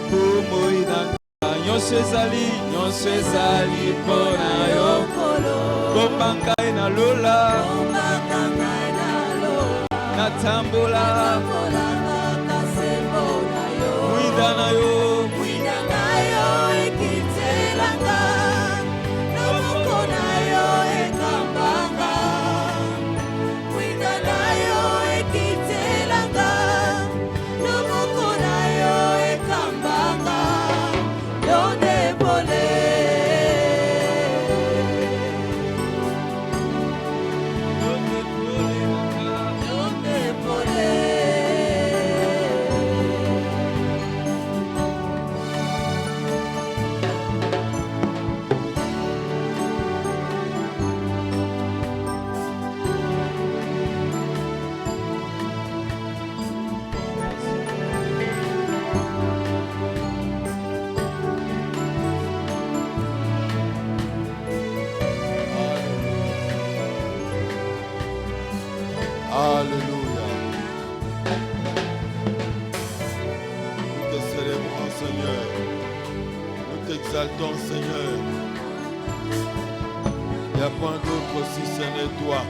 bomoi nanga nyonso ezali mpona yo kombanga ngai na lola natambola mwinda na yo ekitelanga loboko na yo ekambanga mwinda na yo ekitelanga loboko na yo ekambanga yondebole Alléluia. Nous te célébrons, Seigneur. Nous t'exaltons, Seigneur. Il n'y a point d'autre si ce n'est toi.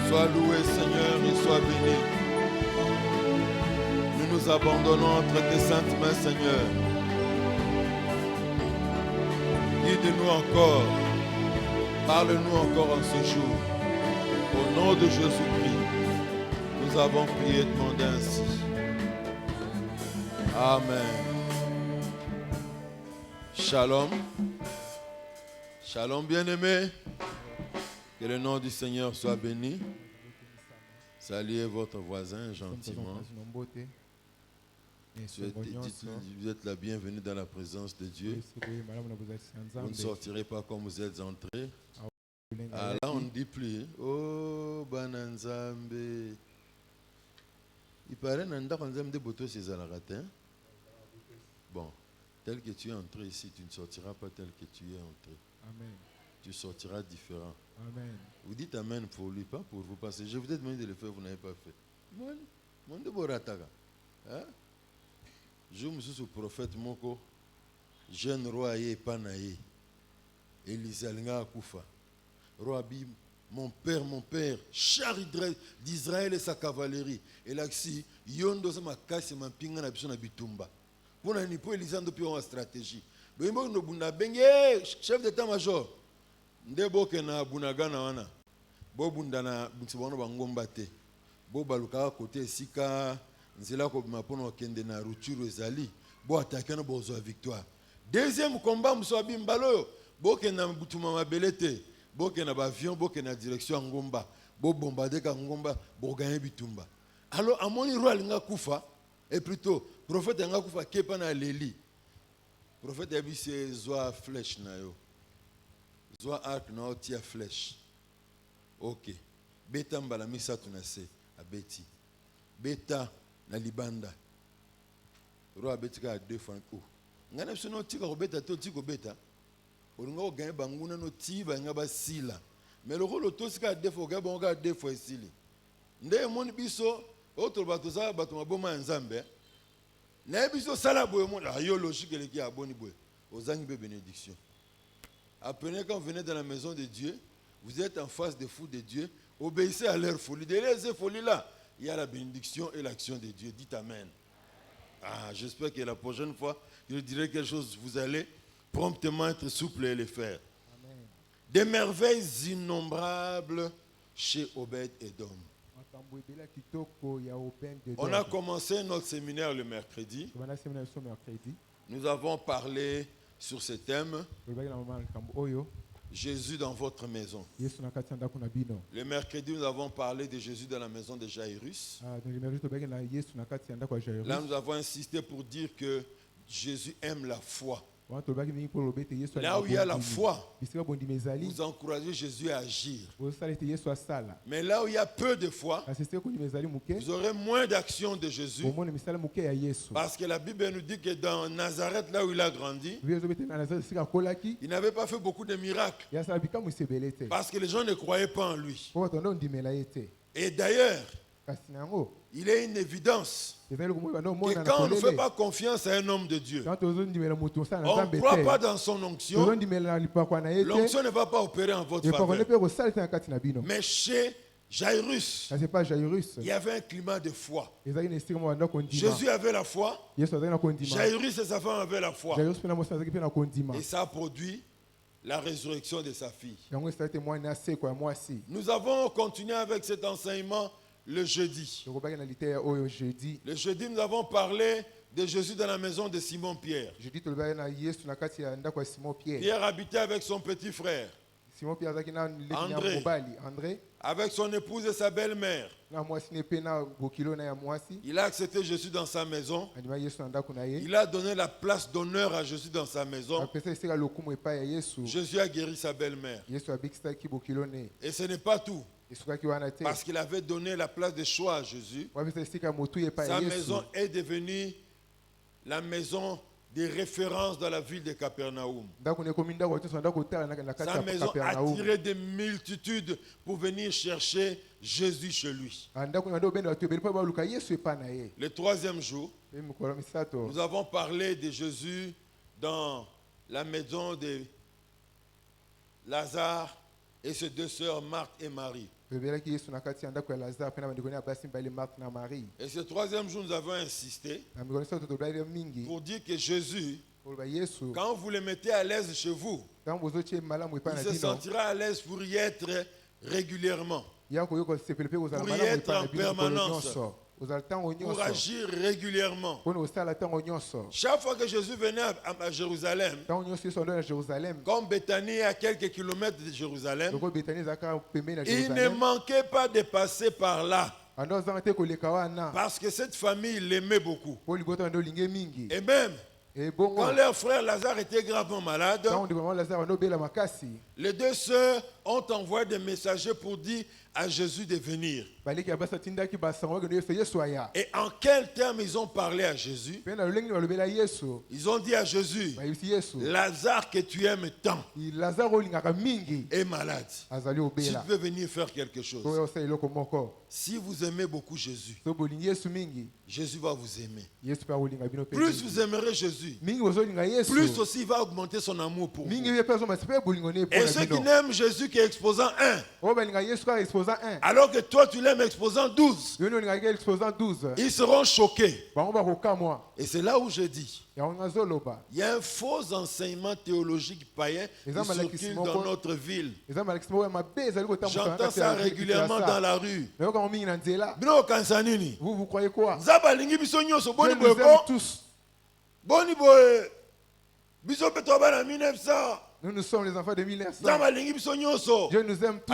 Sois loué, Seigneur, et sois béni. Nous nous abandonnons entre tes saintes mains, Seigneur. Guide-nous encore. Parle-nous encore en ce jour. Au nom de Jésus-Christ, nous avons prié et demandé ainsi. Amen. Shalom. Shalom, bien-aimés. Que le nom du Seigneur soit béni. Saluez votre voisin gentiment. Vous êtes la bienvenue dans la présence de Dieu. Vous ne sortirez pas comme vous êtes entrés. Ah, là, on ne dit plus. Oh, Bananzambe. Il paraît que Boto chez Alaratin. Bon, tel que tu es entré ici, tu ne sortiras pas tel que tu es entré. Amen. Tu sortiras différent. Amen. Vous dites Amen pour lui, pas pour vous, parce que je vous ai demandé de le faire, vous n'avez pas fait. Mon de Borataga. Je me suis sous prophète Moko, jeune roi et panaye. Elisalinga Koufa. Roi Bim, mon père, char d'Israël et sa cavalerie. Et là, si, yondo sama kasi mampinga na biso na bitumba. Pour na nipo Elisando puis en stratégie. Bembo no bunda benge chef d'état-major. Ndebo ke na bunagana wana. Bo bunda na bunsibono bangomba te. Bo baluka côté sika nzela ko mapono kende na rupture ezali. Bo attaquer na bozo victoire. Deuxième combat msoabi mbalo. Bo ke na butuma mabelete. Boke na avion, boke na direction ngomba, bo bombarder ka ngomba, bo gagner bitumba. Alors amoni roi linga kufa et plutôt prophète linga kufa kepa na leli. Prophète abi c'est zoa flèche na yo. Zoa arc na tia flèche. OK. Beta mbala misa tunase abeti. Beta na libanda. Roi abeti ka 2 francs. Ngana biso no tika ko beta to tiko beta. Olingo gagner banguna no tiba ngaba sila. Mais le rôle autosika defo ga bonga defo esili. Nde moni biso autre bato za bato maboma nzambe. Na biso sala boye mon yo logique le qui aboni boye. Ozangi be bénédiction. Apprenez quand vous venez dans la maison de Dieu, vous êtes en face des fous de Dieu, obéissez à leur folie. Derrière ces folies là, il y a la bénédiction et l'action de Dieu. Dites amen. Ah, j'espère que la prochaine fois, je dirai quelque chose, vous allez promptement être souple et le faire. Amen. Des merveilles innombrables chez Obed-Edom. On a commencé notre séminaire le mercredi. Nous avons parlé sur ce thème. Jésus dans votre maison. Le mercredi, nous avons parlé de Jésus dans la maison de Jairus. Là, nous avons insisté pour dire que Jésus aime la foi. Là où il y a la foi, vous encouragez Jésus à agir. Mais là où il y a peu de foi, vous aurez moins d'action de Jésus. Parce que la Bible nous dit que dans Nazareth, là où il a grandi, il n'avait pas fait beaucoup de miracles. Parce que les gens ne croyaient pas en lui. Et d'ailleurs, Il est une évidence que quand on ne fait pas confiance à un homme de Dieu, on ne croit pas dans son onction, l'onction ne va pas opérer en votre faveur. Mais chez Jairus, il y avait un climat de foi. Jésus avait la foi, Jairus et sa femme avaient la foi. Et ça a produit la résurrection de sa fille. Nous avons continué avec cet enseignement le jeudi. Le jeudi, nous avons parlé de Jésus dans la maison de Simon-Pierre. Pierre habitait avec son petit frère, André, avec son épouse et sa belle-mère. Il a accepté Jésus dans sa maison. Il a donné la place d'honneur à Jésus dans sa maison. Jésus a guéri sa belle-mère. Et ce n'est pas tout. Parce qu'il avait donné la place de choix à Jésus. Sa maison est devenue la maison des références dans la ville de Capernaum. Sa maison a attiré des multitudes pour venir chercher Jésus chez lui. Le troisième jour, nous avons parlé de Jésus dans la maison de Lazare et ses deux sœurs Marthe et Marie. Et ce troisième jour, nous avons insisté pour dire que Jésus, quand vous le mettez à l'aise chez vous, il se sentira à l'aise pour y être régulièrement, pour y être en permanence, pour agir régulièrement. Chaque fois que Jésus venait à Jérusalem, comme Béthanie est à quelques kilomètres de Jérusalem, il ne manquait pas de passer par là. Parce que cette famille l'aimait beaucoup. Et même, quand leur frère Lazare était gravement malade, les deux sœurs ont envoyé des messagers pour dire à Jésus de venir. Et en quels termes ils ont parlé à Jésus? Ils ont dit à Jésus, Lazare que tu aimes tant est malade. Si tu peux venir faire quelque chose. Si vous aimez beaucoup Jésus, Jésus va vous aimer. Plus vous aimerez Jésus, plus aussi il va augmenter son amour pour vous. Et ceux qui n'aiment Jésus qui est exposant 1, alors que toi tu l'aimes exposant 12, ils seront choqués. Et c'est là où je dis, il y a un faux enseignement théologique païen qui circule dans notre ville. J'entends ça régulièrement dans la rue. Vous croyez quoi? Nous sommes les enfants de 1900. Dieu nous aime tous.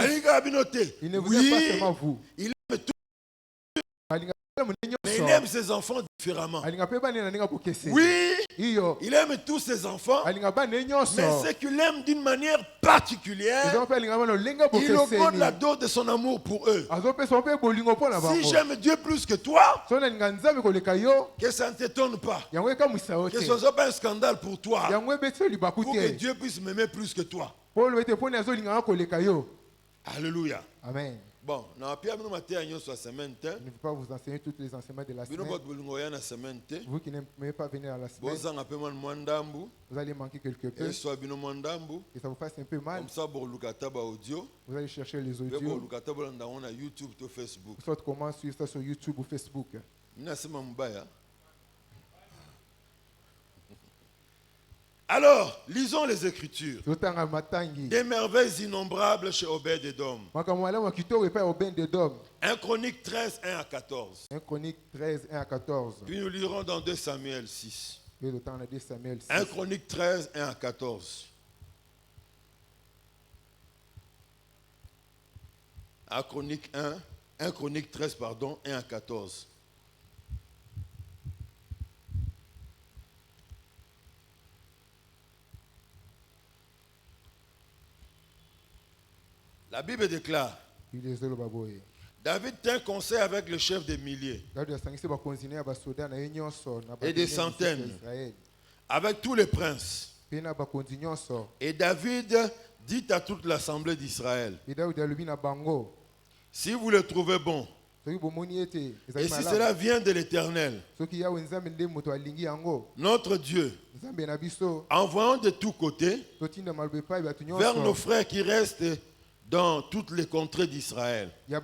Il ne vous aime pas seulement vous. Il aime tout. Mais il aime ses enfants différemment. Oui, il aime tous ses enfants, mais ce qu'il aime d'une manière particulière, il augmente la dose de son amour pour eux. Si j'aime Dieu plus que toi, que ça ne t'étonne pas, que ce ne soit pas un scandale pour toi, pour que Dieu puisse m'aimer plus que toi. Alléluia. Amen. Bon, je ne vais pas vous enseigner tous les enseignements de la semaine. Vous qui n'aimez pas venir à la semaine, vous allez manquer quelque peu. Et ça vous fasse un peu mal. Vous allez chercher les audios. Vous savez comment suivre ça sur YouTube ou Facebook. Alors, lisons les Écritures. Des merveilles innombrables chez Obed-Edom. 1 Chronique 13, 1 à 14. 1 Chronique 13, 1 à 14. Puis nous lirons dans 2 Samuel 6. 1 Chronique 13, 1 à 14. 1 Chronique 13, pardon, 1 à 14. La Bible déclare, David tint conseil avec le chef des milliers et des centaines, avec tous les princes. Et David dit à toute l'assemblée d'Israël, si vous le trouvez bon, Et si cela vient de l'Éternel, notre Dieu, envoyons de tous côtés vers nos frères qui restent dans toutes les contrées d'Israël. Et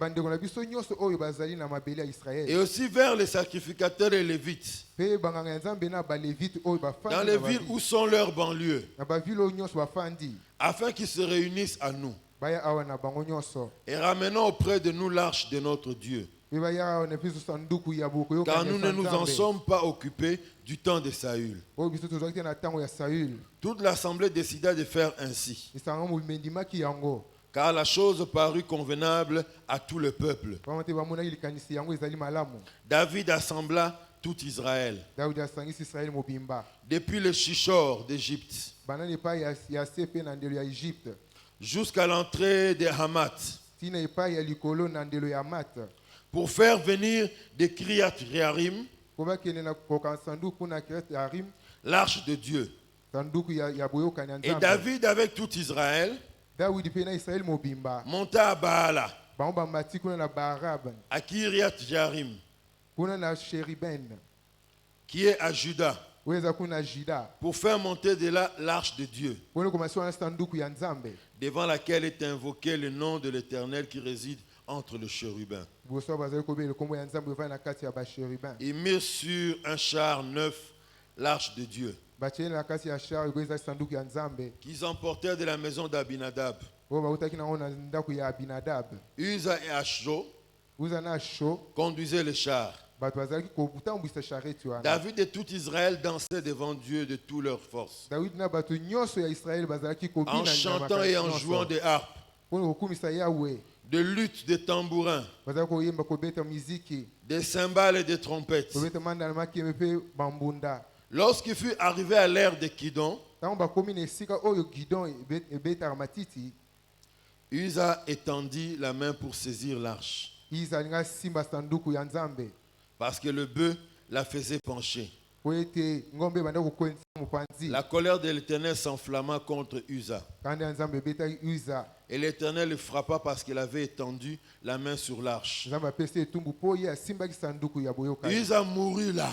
aussi vers les sacrificateurs et les Lévites, dans les villes où sont leurs banlieues, afin qu'ils se réunissent à nous. Et ramenons auprès de nous l'arche de notre Dieu. Car nous ne nous en sommes pas occupés du temps de Saül. Toute l'assemblée décida de faire ainsi, car la chose parut convenable à tout le peuple. David assembla tout Israël, depuis le Shishor d'Égypte jusqu'à l'entrée de Hamath, pour faire venir de Kiriath Jearim l'arche de Dieu. Et David avec tout Israël monta à Baala, à Kiriath Jearim, qui est à Juda, pour faire monter de là l'arche de Dieu, devant laquelle est invoqué le nom de l'Éternel qui réside entre les chérubins. Ils mirent sur un char neuf l'arche de Dieu, qu'ils emportèrent de la maison d'Abinadab. Uza et Ashjo conduisaient le char. David et tout Israël dansaient devant Dieu de toutes leurs forces, en chantant et en jouant des harpes, de luttes, de tambourins, des cymbales et des trompettes. Lorsqu'il fut arrivé à l'ère de Kidon, Uza étendit la main pour saisir l'arche, parce que le bœuf la faisait pencher. La colère de l'Éternel s'enflamma contre Uza, et l'Éternel le frappa parce qu'il avait étendu la main sur l'arche. Uza mourut là,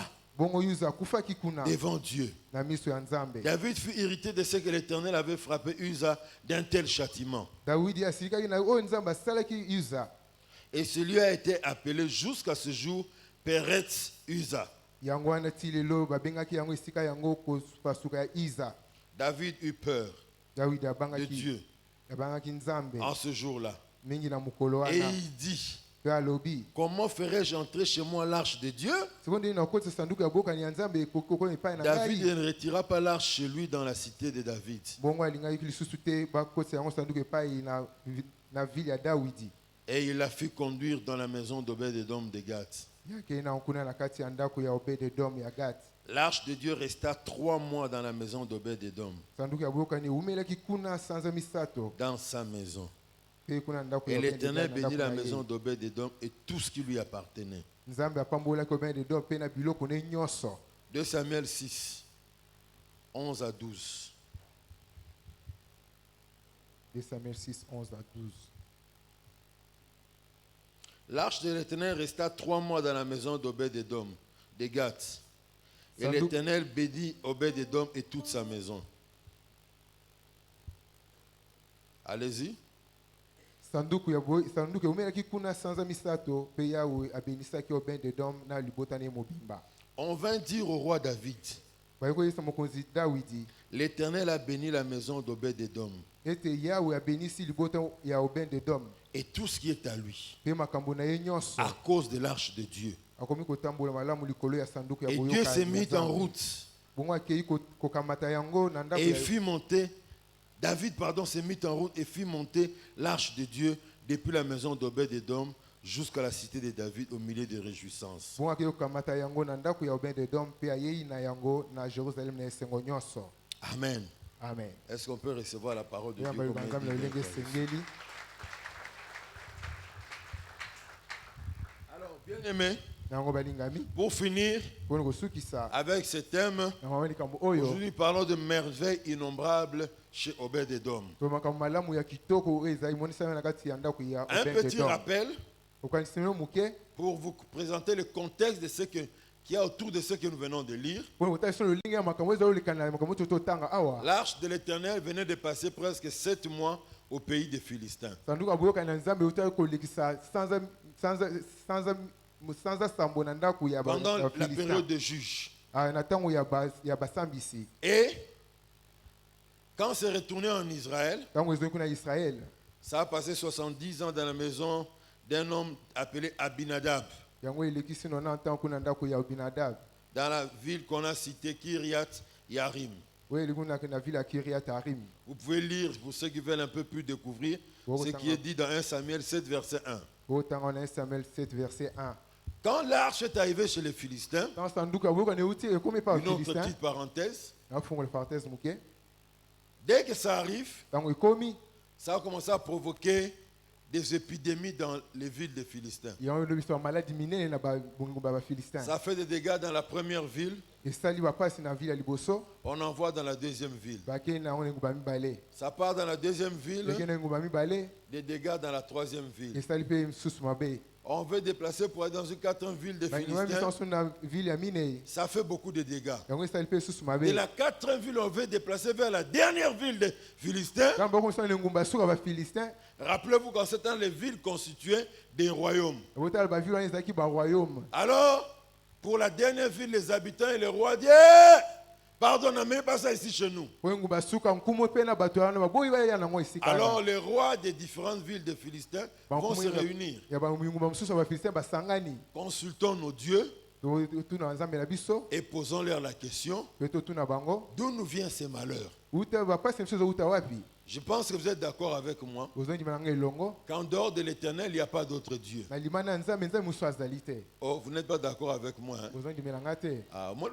devant Dieu. David fut irrité de ce que l'Éternel avait frappé Uza d'un tel châtiment. Et celui a été appelé jusqu'à ce jour Peretz Uza. David eut peur de Dieu en ce jour-là. Et il dit, comment ferais-je entrer chez moi l'arche de Dieu? David ne retira pas l'arche chez lui dans la cité de David. Et il la fit conduire dans la maison d'Obed-Edom de Gath. L'arche de Dieu resta 3 mois dans la maison d'Obed-Edom, dans sa maison. Et l'Éternel bénit la maison d'Obed-Edom et tout ce qui lui appartenait. 2 Samuel 6, 11 à 12. 2 Samuel 6, 11 à 12. L'arche de l'Éternel resta 3 mois dans la maison d'Obed-Edom, de Gath. Et l'Éternel bénit Obed-Edom et toute sa maison. Allez-y. On vint dire au roi David, l'Éternel a béni la maison d'Obed-Edom et tout ce qui est à lui, à cause de l'arche de Dieu. Et Dieu s'est mis en route. Et il fit monter, David s'est mis en route et fit monter l'arche de Dieu depuis la maison d'Obed-Edom jusqu'à la cité de David au milieu de réjouissances. Amen. Amen. Est-ce qu'on peut recevoir la parole de Dieu? Alors, bien aimé, pour finir avec ce thème, aujourd'hui parlons de merveilles innombrables chez Obed-Edom. Un petit rappel, pour vous présenter le contexte de ce qu'il y a autour de ce que nous venons de lire. L'arche de l'Éternel venait de passer presque 7 mois au pays des Philistins. Pendant la période de juge. Et quand c'est retourné en Israël, ça a passé 70 ans dans la maison d'un homme appelé Abinadab. Dans la ville qu'on a citée, Kiryat Yarim. Vous pouvez lire, pour ceux qui veulent un peu plus découvrir, ce qui est dit dans 1 Samuel 7, verset 1. Quand l'arche est arrivée chez les Philistins, une autre petite parenthèse, dès que ça arrive, ça a commencé à provoquer des épidémies dans les villes des Philistins. Ça fait des dégâts dans la première ville. On en voit dans la deuxième ville. Ça part dans la deuxième ville. Des dégâts dans la troisième ville. On veut déplacer pour aller dans une quatrième ville des Philistins. Ça fait beaucoup de dégâts. De la quatrième ville, on veut déplacer vers la dernière ville des Philistins. Rappelez-vous qu'en ce temps, les villes constituaient des royaumes. Alors, pour la dernière ville, les habitants et les rois disent pardon, n'amenez pas ça ici chez nous. Alors les rois des différentes villes des Philistins vont se réunir. Consultons nos dieux et posons-leur la question, d'où nous viennent ces malheurs? Je pense que vous êtes d'accord avec moi qu'en dehors de l'Éternel, il n'y a pas d'autre Dieu. Oh, vous n'êtes pas d'accord avec moi, hein? Ah, moi,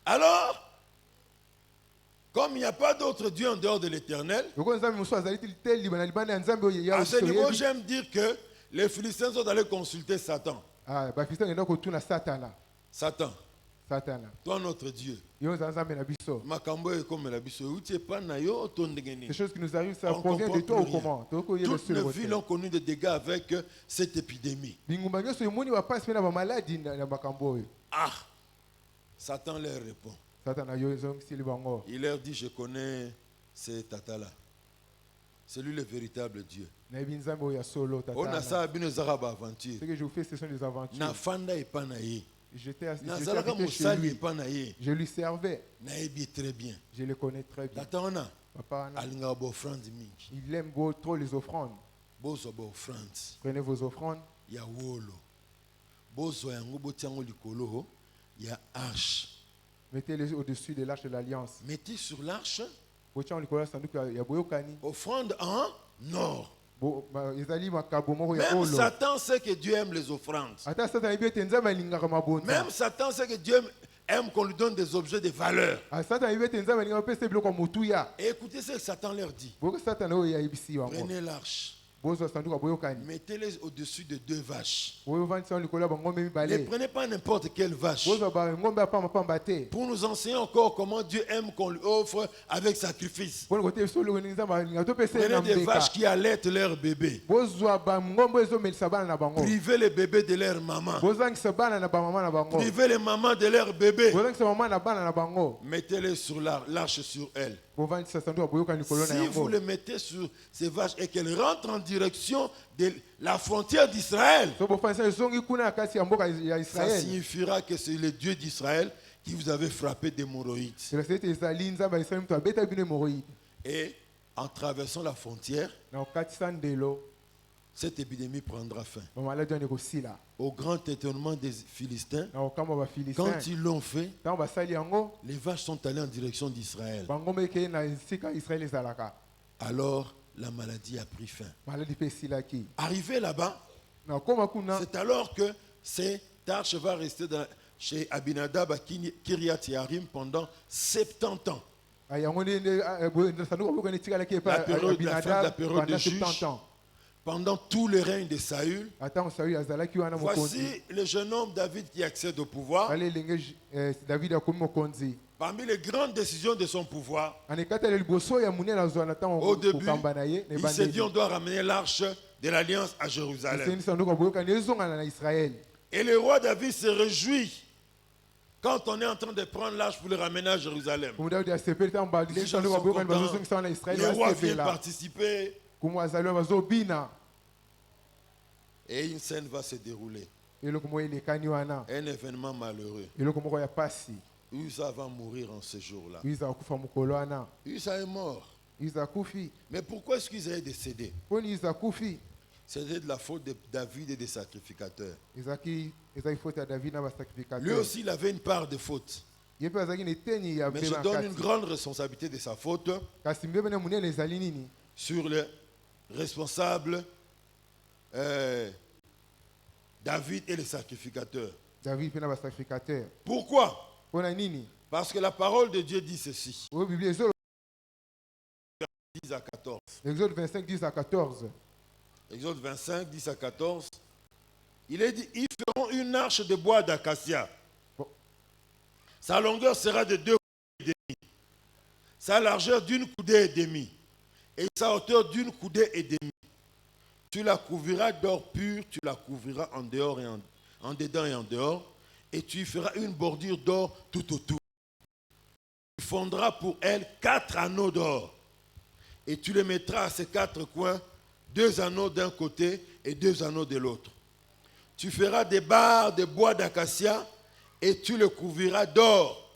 alors, comme il n'y a pas d'autre Dieu en dehors de l'Éternel, à ce niveau, j'aime dire que les Philistins sont allés consulter Satan. Satan. Toi, notre Dieu. Ces choses qui nous arrivent, ça provient de toi ou comment? Toutes les villes ont connu des dégâts avec cette épidémie. Ah! Satan leur répond. Il leur dit, je connais ces tatas-là. C'est lui le véritable Dieu. Ce que je vous fais, ce sont des aventures. J'étais chez lui. Je lui servais. Très bien. Je le connais très bien. Papa, il aime trop les offrandes. Prenez vos offrandes. Il y a arche. Mettez-les au-dessus de l'arche de l'Alliance. Mettez sur l'arche offrande en or. Même Satan sait que Dieu aime les offrandes. Même Satan sait que Dieu aime qu'on lui donne des objets de valeur. Et écoutez ce que Satan leur dit. Prenez l'arche. Mettez-les au-dessus de 2 vaches. Ne prenez pas n'importe quelle vache. Pour nous enseigner encore comment Dieu aime qu'on lui offre avec sacrifice. Prenez des vaches qui allaitent leurs bébés. Privez les bébés de leur maman. Privez les mamans de leurs bébés. Mettez-les sur l'arche sur elles. Si vous les mettez sur ces vaches et qu'elles rentrent en direction de la frontière d'Israël, ça signifiera que c'est le Dieu d'Israël qui vous avait frappé d'hémorroïdes. Et en traversant la frontière, cette épidémie prendra fin. Au grand étonnement des Philistins, quand ils l'ont fait, les vaches sont allées en direction d'Israël. Alors, la maladie a pris fin. Arrivé là-bas, c'est alors que cette arche va rester chez Abinadab à Kiryat Yarim pendant 70 ans. La période de juge. pendant tout le règne de Saül, voici le jeune homme David qui accède au pouvoir. Parmi les grandes décisions de son pouvoir, au début, il s'est dit on doit ramener l'arche de l'alliance à Jérusalem. Et le roi David se réjouit quand on est en train de prendre l'arche pour le ramener à Jérusalem. Les gens sont contents. Le roi vient participer. Et une scène va se dérouler. Un événement malheureux. Uza va mourir en ce jour-là. Uza est mort. Mais pourquoi est-ce qu'Uza est décédé? C'était de la faute de David et des sacrificateurs. Lui aussi, il avait une part de faute. Mais je donne une grande responsabilité de sa faute sur les responsables David et les sacrificateurs. Pourquoi? Parce que la parole de Dieu dit ceci. 10 à 14. Exode 25, 10 à 14. Exode 25, 10 à 14. Il est dit, ils feront une arche de bois d'acacia. Sa longueur sera de 2 coudées et demie. Sa largeur d'une coudée et demie. Et sa hauteur d'une coudée et demie. Tu la couvriras d'or pur, tu la couvriras en dehors et en dedans et en dehors. Et tu y feras une bordure d'or tout autour. Tu fondras pour elle 4 anneaux d'or. Et tu les mettras à ces 4 coins, 2 anneaux d'un côté et 2 anneaux de l'autre. Tu feras des barres de bois d'acacia et tu le couvriras d'or.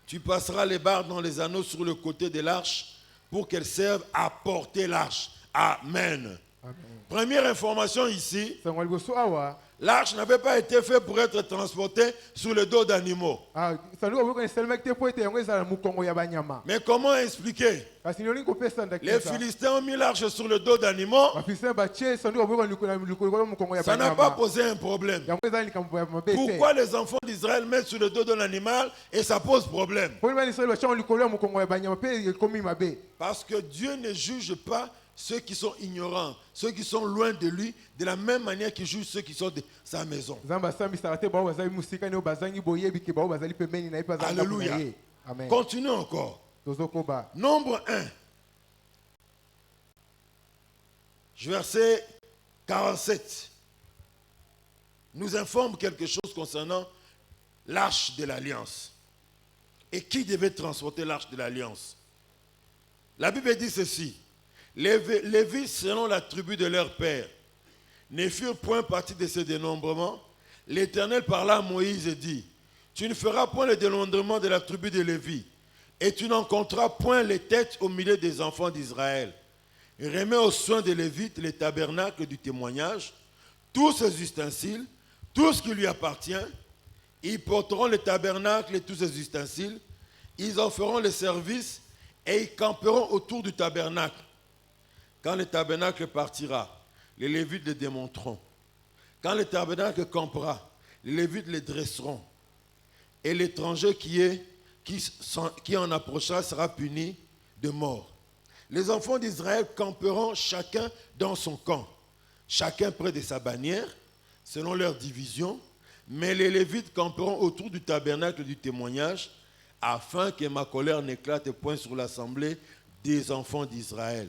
Tu passeras les barres dans les anneaux sur le côté de l'arche pour qu'elles servent à porter l'arche. Amen. Amen. Première information ici. L'arche n'avait pas été faite pour être transportée sur le dos d'animaux. Mais comment expliquer? Les Philistins ont mis l'arche sur le dos d'animaux. Ça n'a pas posé un problème. Pourquoi les enfants d'Israël mettent sur le dos d'un animal et ça pose problème? Parce que Dieu ne juge pas ceux qui sont ignorants, ceux qui sont loin de lui, de la même manière qu'il juge ceux qui sont de sa maison. Alléluia. Amen. Continuons encore. Nombre 1. Verset 47. Nous informe quelque chose concernant l'arche de l'alliance. Et qui devait transporter l'arche de l'alliance? La Bible dit ceci. Les Lévites, selon la tribu de leur père, ne furent point partis de ce dénombrement. L'Éternel parla à Moïse et dit, tu ne feras point le dénombrement de la tribu de Lévi, et tu n'en compteras point les têtes au milieu des enfants d'Israël. Remets aux soins de Lévite les tabernacles du témoignage, tous ses ustensiles, tout ce qui lui appartient. Ils porteront les tabernacles et tous ses ustensiles. Ils en feront le service et ils camperont autour du tabernacle. Quand le tabernacle partira, les Lévites le démonteront. Quand le tabernacle campera, les Lévites le dresseront. Et l'étranger qui en approchera sera puni de mort. Les enfants d'Israël camperont chacun dans son camp, chacun près de sa bannière, selon leur division. Mais les Lévites camperont autour du tabernacle du témoignage, afin que ma colère n'éclate point sur l'assemblée des enfants d'Israël.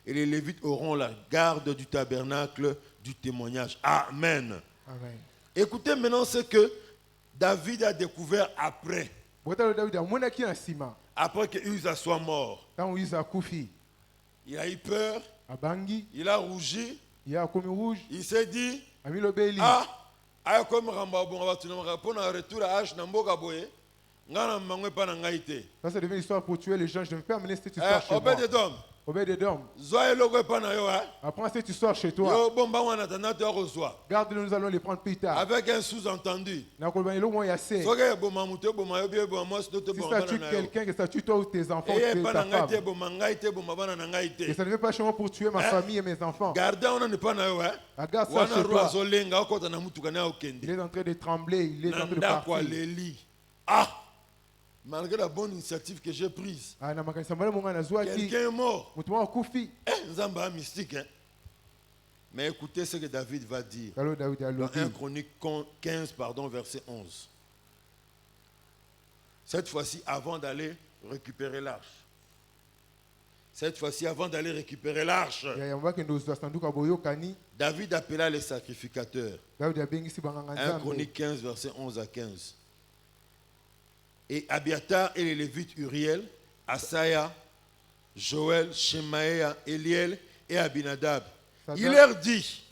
Et les Lévites auront la garde du tabernacle du témoignage. Amen. Amen. Écoutez maintenant ce que David a découvert après. Après que Uza soit mort. Il a eu peur. Il a rougi. Il s'est dit, comme ça c'est devenu l'histoire pour tuer les gens. Je ne vais pas amener cette histoire chez moi. Obed-Edom. Apprends cette histoire chez toi. Garde-le, nous allons les prendre plus tard. Avec un sous-entendu. Si ça tue quelqu'un, que ça tue toi ou tes enfants, ou ta femme. Et ça ne veut pas chez moi pour tuer ma famille et mes enfants. Garde ça chez toi. Il est en train de trembler, il est en train de partir. Malgré la bonne initiative que j'ai prise, quelqu'un est mort. Nzamba mystique. Mais écoutez ce que David va dire. Dans 1 Chronique 15, verset 11. Cette fois-ci, avant d'aller récupérer l'arche. Cette fois-ci, avant d'aller récupérer l'arche, David appela les sacrificateurs. 1 Chronique 15, verset 11 à 15. Et Abiatar et les Lévites Uriel, Asaya, Joël, Shemaïa, Eliel et Abinadab. Il leur dit,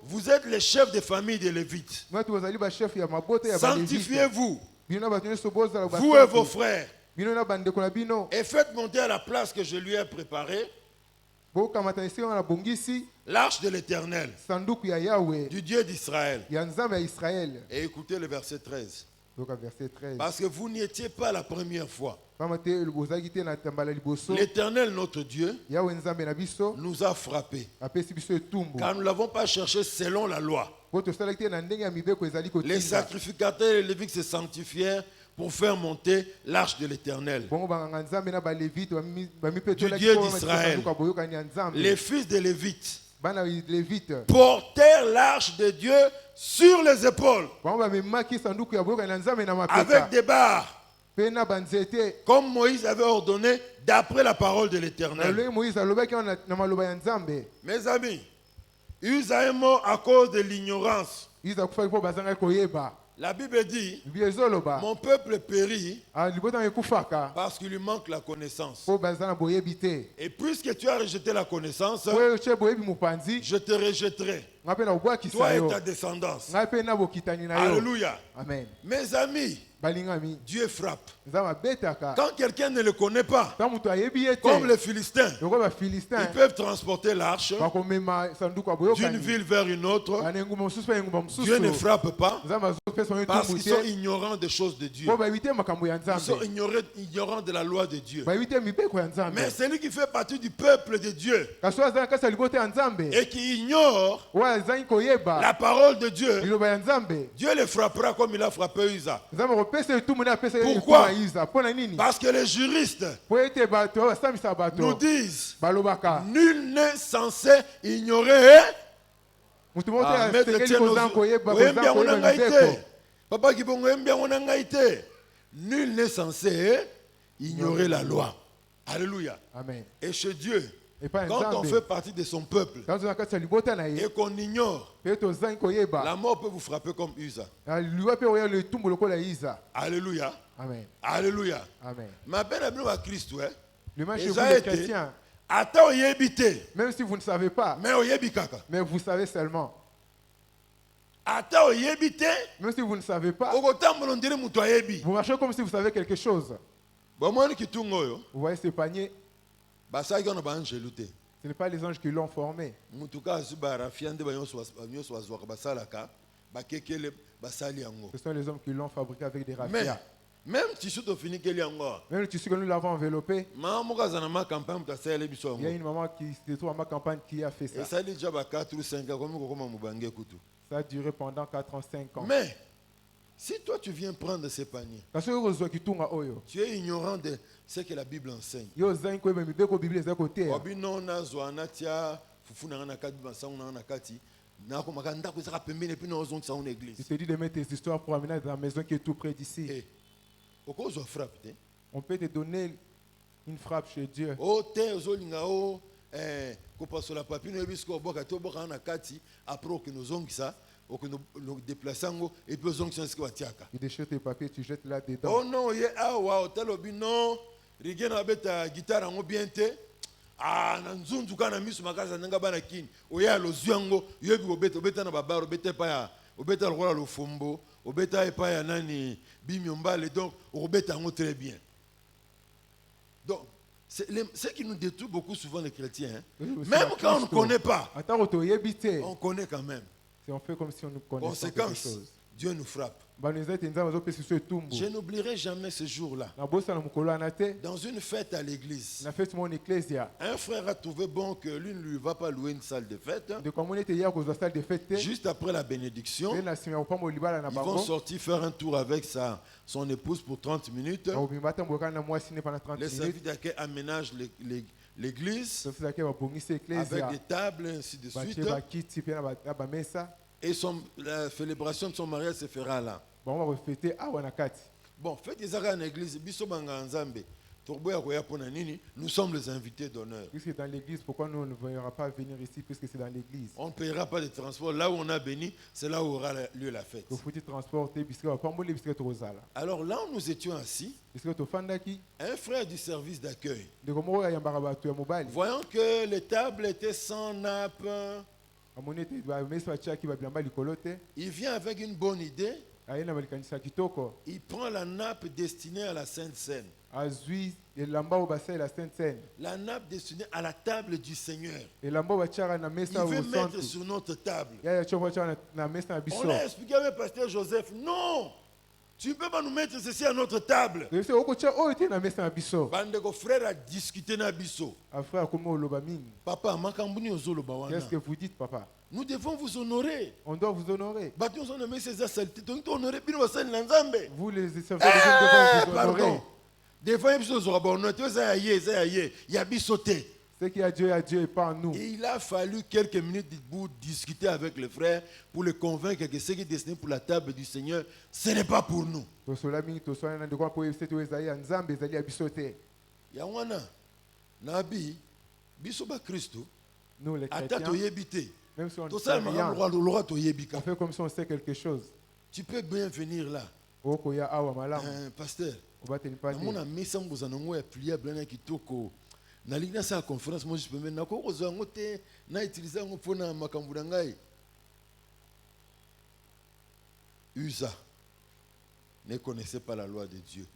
vous êtes les chefs des familles des Lévites. Sanctifiez-vous, vous et vos frères, et faites monter à la place que je lui ai préparée l'arche de l'Éternel, du Dieu d'Israël. Et écoutez le verset 13. Parce que vous n'y étiez pas la première fois. L'Éternel, notre Dieu, nous a frappés, car nous ne l'avons pas cherché selon la loi. Les sacrificateurs et les Lévites se sanctifièrent pour faire monter l'arche de l'Éternel, du Dieu d'Israël. Les fils des Lévites portèrent l'arche de Dieu sur les épaules, avec des barres, comme Moïse avait ordonné d'après la parole de l'Éternel. Mes amis, Uza est mort à cause de l'ignorance. La Bible dit, mon peuple périt parce qu'il lui manque la connaissance. Et puisque tu as rejeté la connaissance, je te rejetterai, toi et ta descendance. Alléluia. Amen. Mes amis, Dieu frappe. Quand quelqu'un ne le connaît pas, comme les Philistins, ils peuvent transporter l'arche d'une ville vers une autre. Dieu ne frappe pas parce qu'ils sont ignorants des choses de Dieu. Ils sont ignorants de la loi de Dieu. Mais celui qui fait partie du peuple de Dieu et qui ignore la parole de Dieu, Dieu le frappera comme il a frappé Uza. Pourquoi? Parce que les juristes nous disent nul n'est censé ignorer. Nul n'est censé ignorer la loi. Alléluia. Amen. Et chez Dieu, quand on fait partie de son peuple et qu'on ignore, la mort peut vous frapper comme Uza. Alléluia. Amen. Alléluia. Amen. Ma belle amie à Christ, même si vous ne savez pas, mais vous savez seulement. Même si vous ne savez pas, vous marchez comme si vous savez quelque chose. Vous voyez ce panier? Ce n'est pas les anges qui l'ont formé. Ce sont les hommes qui l'ont fabriqué avec des raffias. Même le tissu que nous l'avons enveloppé, il y a une maman qui se trouve à ma campagne qui a fait ça. Ça a duré pendant 4 ans, 5 ans. Mais si toi tu viens prendre ces paniers, tu es ignorant de ce que la Bible enseigne. Il te dit de mettre tes histoires pour amener dans la maison qui est tout près d'ici. On peut te donner une frappe chez Dieu. Tu déchires tes papiers, tu jettes là dedans. Oh non, ah, nanzunzu kana misu makaza nanga bana kini. Oya lozuango, yebi obeta na babaro, obeta pa ya, obeta rola lo fombo, obeta pa ya nani bimiombale, donc obeta ngo très bien. Donc ce qui nous détruit beaucoup souvent les chrétiens, hein? Même quand on ne connaît pas, on connaît quand même. Si on fait comme si on nous connaissait quelque chose. Dieu nous frappe. Je n'oublierai jamais ce jour-là. Dans une fête à l'église, un frère a trouvé bon que lui ne lui va pas louer une salle de fête. Juste après la bénédiction, ils vont sortir faire un tour avec son épouse pour 30 minutes. Le service d'accueil aménage l'église avec des tables, ainsi de suite. Et la célébration de son mariage se fera là. Bon, faites des arrêts en église. Nous sommes les invités d'honneur. Puisque dans l'église, pourquoi nous ne voyons pas venir ici puisque c'est dans l'église? On ne paiera pas de transport. Là où on a béni, c'est là où aura lieu la fête. Alors là où nous étions assis, un frère du service d'accueil, voyant que les tables étaient sans nappe, il vient avec une bonne idée. Il prend la nappe destinée à la Sainte Seine. La nappe destinée à la table du Seigneur. Il veut mettre sur notre table. On a expliqué à pasteur Joseph, non, tu ne peux pas nous mettre ceci à notre table. Bandeko frère a discuté na biso. Papa, qu'est-ce que vous dites, papa? Nous devons vous honorer. On doit vous honorer. Vous les serviteurs devons vous honorer. Ce qui a Dieu et pas nous. Et il a fallu quelques minutes pour discuter avec les frères pour les convaincre que ce qui est destiné pour la table du Seigneur, ce n'est pas pour nous. Yawana, Nabi, Bisoba Christo, nous les chrétiens, même si on ne sait rien, on fait comme si on sait quelque chose. Tu peux bien venir là. Pasteur, mon ami Sambouz a plié à Kitoko. Na ligne sa conférence, moi je peux même na utiliser un peu na makambudangai. Usa ne connaissait pas la loi de Dieu.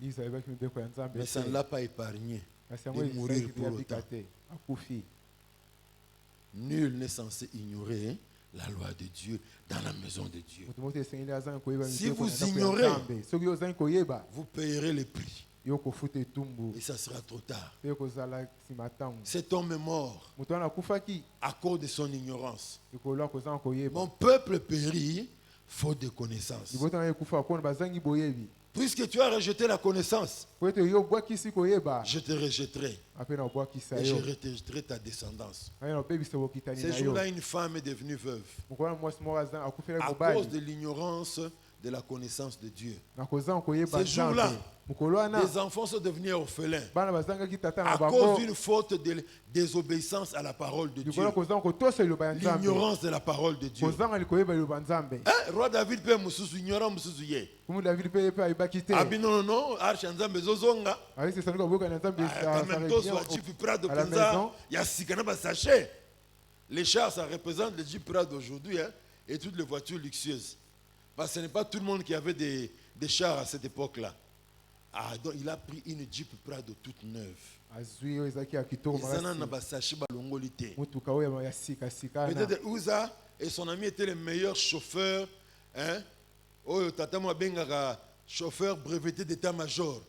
Mais ça ne l'a pas épargné de mourir pour autant. Nul n'est censé ignorer la loi de Dieu dans la maison de Dieu. Si vous ignorez, vous payerez le prix. Et ça sera trop tard. Cet homme est mort à cause de son ignorance. Mon peuple périt faute de connaissance. Puisque tu as rejeté la connaissance, je te rejetterai. Et je rejetterai ta descendance. Ce jour-là, une femme est devenue veuve à cause de l'ignorance de la connaissance de Dieu. Ce jour-là, les enfants sont devenus orphelins à cause d'une faute de désobéissance à la parole de Dieu. L'ignorance de la parole de Dieu. Roi David peut Moussou ignorant Moussou yé. Non, Archanzambe Zozonga. Quand même, tous soit Jeep Prado Penza, il y a Sikanaba sachet. Les chars, ça représente le Jeep Prado d'aujourd'hui et toutes les voitures luxueuses. Parce que ce n'est pas tout le monde qui avait des chars à cette époque-là. Ah, donc il a pris une Jeep Prado toute neuve. Peut-être Ouza et son ami étaient les meilleurs chauffeurs. Chauffeur breveté d'état-major.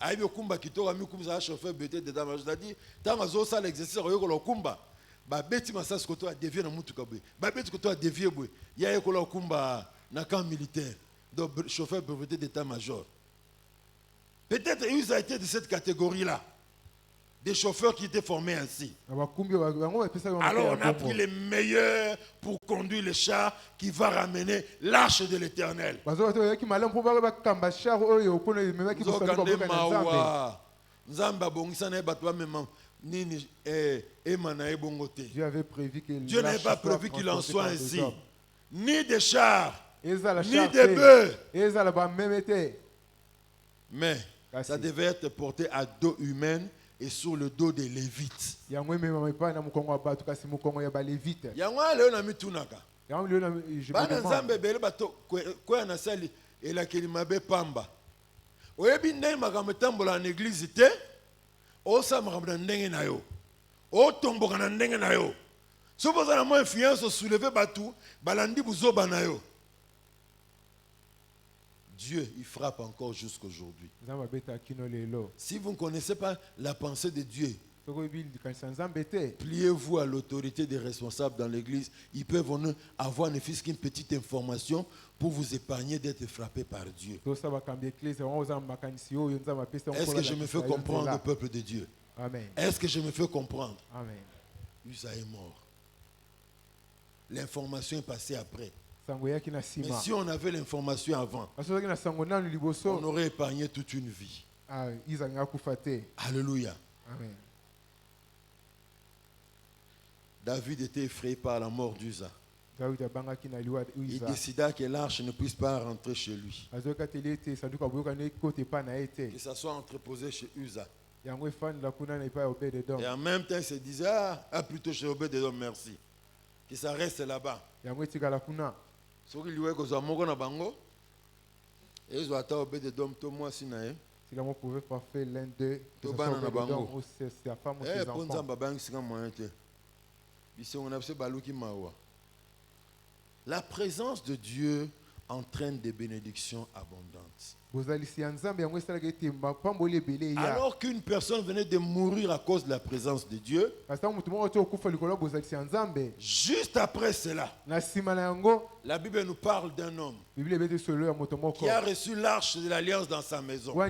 Aïe, Kumba qui t'a mis comme ça, chauffeur breveté d'état-major. C'est-à-dire, Tamazo, ça l'exercice, Royoko Kumba. Beti Massas Koto a dévié dans Moutoukabé. Beti Koto a dévié, il y a Ekola Kumba, dans camp militaire. Donc, chauffeur breveté d'état-major. Peut-être qu'ils ont été de cette catégorie-là. Des chauffeurs qui étaient formés ainsi. Alors on a pris les meilleurs pour conduire le char qui va ramener l'arche de l'Éternel. Dieu avait prévu qu'il Dieu n'avait pas prévu qu'il en soit ainsi. Ni des chars, ni des bœufs. Mais ça devait être porté à dos humain et sur le dos des Lévites. Dieu, il frappe encore jusqu'aujourd'hui. Si vous ne connaissez pas la pensée de Dieu, pliez-vous à l'autorité des responsables dans l'église. Ils peuvent avoir ne fût-ce qu'une petite information pour vous épargner d'être frappé par Dieu. Est-ce que je me fais comprendre le peuple de Dieu? Amen. Est-ce que je me fais comprendre? Amen. Usa est mort. L'information est passée après. Mais si on avait l'information avant, on aurait épargné toute une vie. Alléluia. Amen. David était effrayé par la mort d'Usa. Il décida que l'arche ne puisse pas rentrer chez lui. Que ça soit entreposé chez Usa. Et en même temps, il se disait, plutôt chez Obed-Edom, merci. Que ça reste là-bas. Si vous voulez que ça soit bango, et ils ont atteint Obed-Edom, tout moi si nae. Si l'on pouvait pas faire l'un d'eux, c'est sa femme ou ses enfants. La présence de Dieu entraîne des bénédictions abondantes. Alors qu'une personne venait de mourir à cause de la présence de Dieu, juste après cela, la Bible nous parle d'un homme qui a reçu l'arche de l'alliance dans sa maison. Au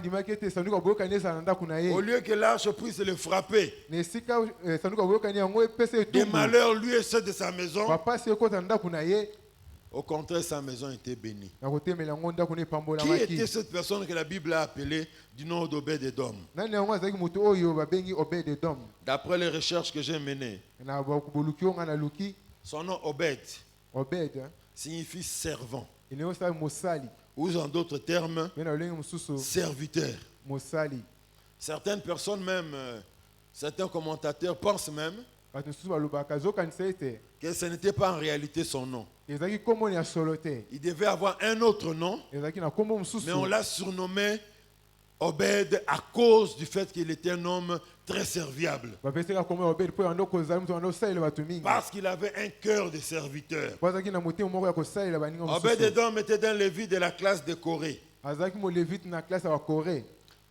lieu que l'arche puisse le frapper, des malheurs lui et ceux de sa maison, au contraire, sa maison était bénie. Qui était cette personne que la Bible a appelée du nom d'Obed-Edom? D'après les recherches que j'ai menées, son nom Obed signifie servant. Ou en d'autres termes, serviteur. Certaines personnes même, certains commentateurs pensent même que ce n'était pas en réalité son nom. Il devait avoir un autre nom, mais on l'a surnommé Obed à cause du fait qu'il était un homme très serviable. Parce qu'il avait un cœur de serviteur. Obed-Edom était d'un lévite de la classe de Corée.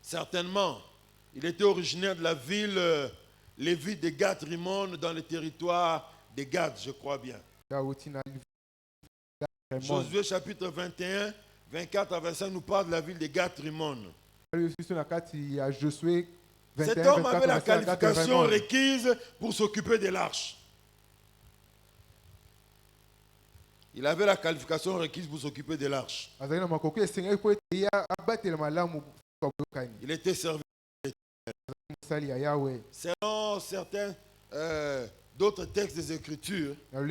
Certainement, il était originaire de la ville lévite de Gath-Rimon dans le territoire de Gath, je crois bien. Josué chapitre 21, 24 à 25 nous parle de la ville de Gath-Rimon. Cet homme avait la qualification requise pour s'occuper de l'arche. Il avait la qualification requise pour s'occuper de l'arche. Il était servi. Selon certains d'autres textes des Écritures, on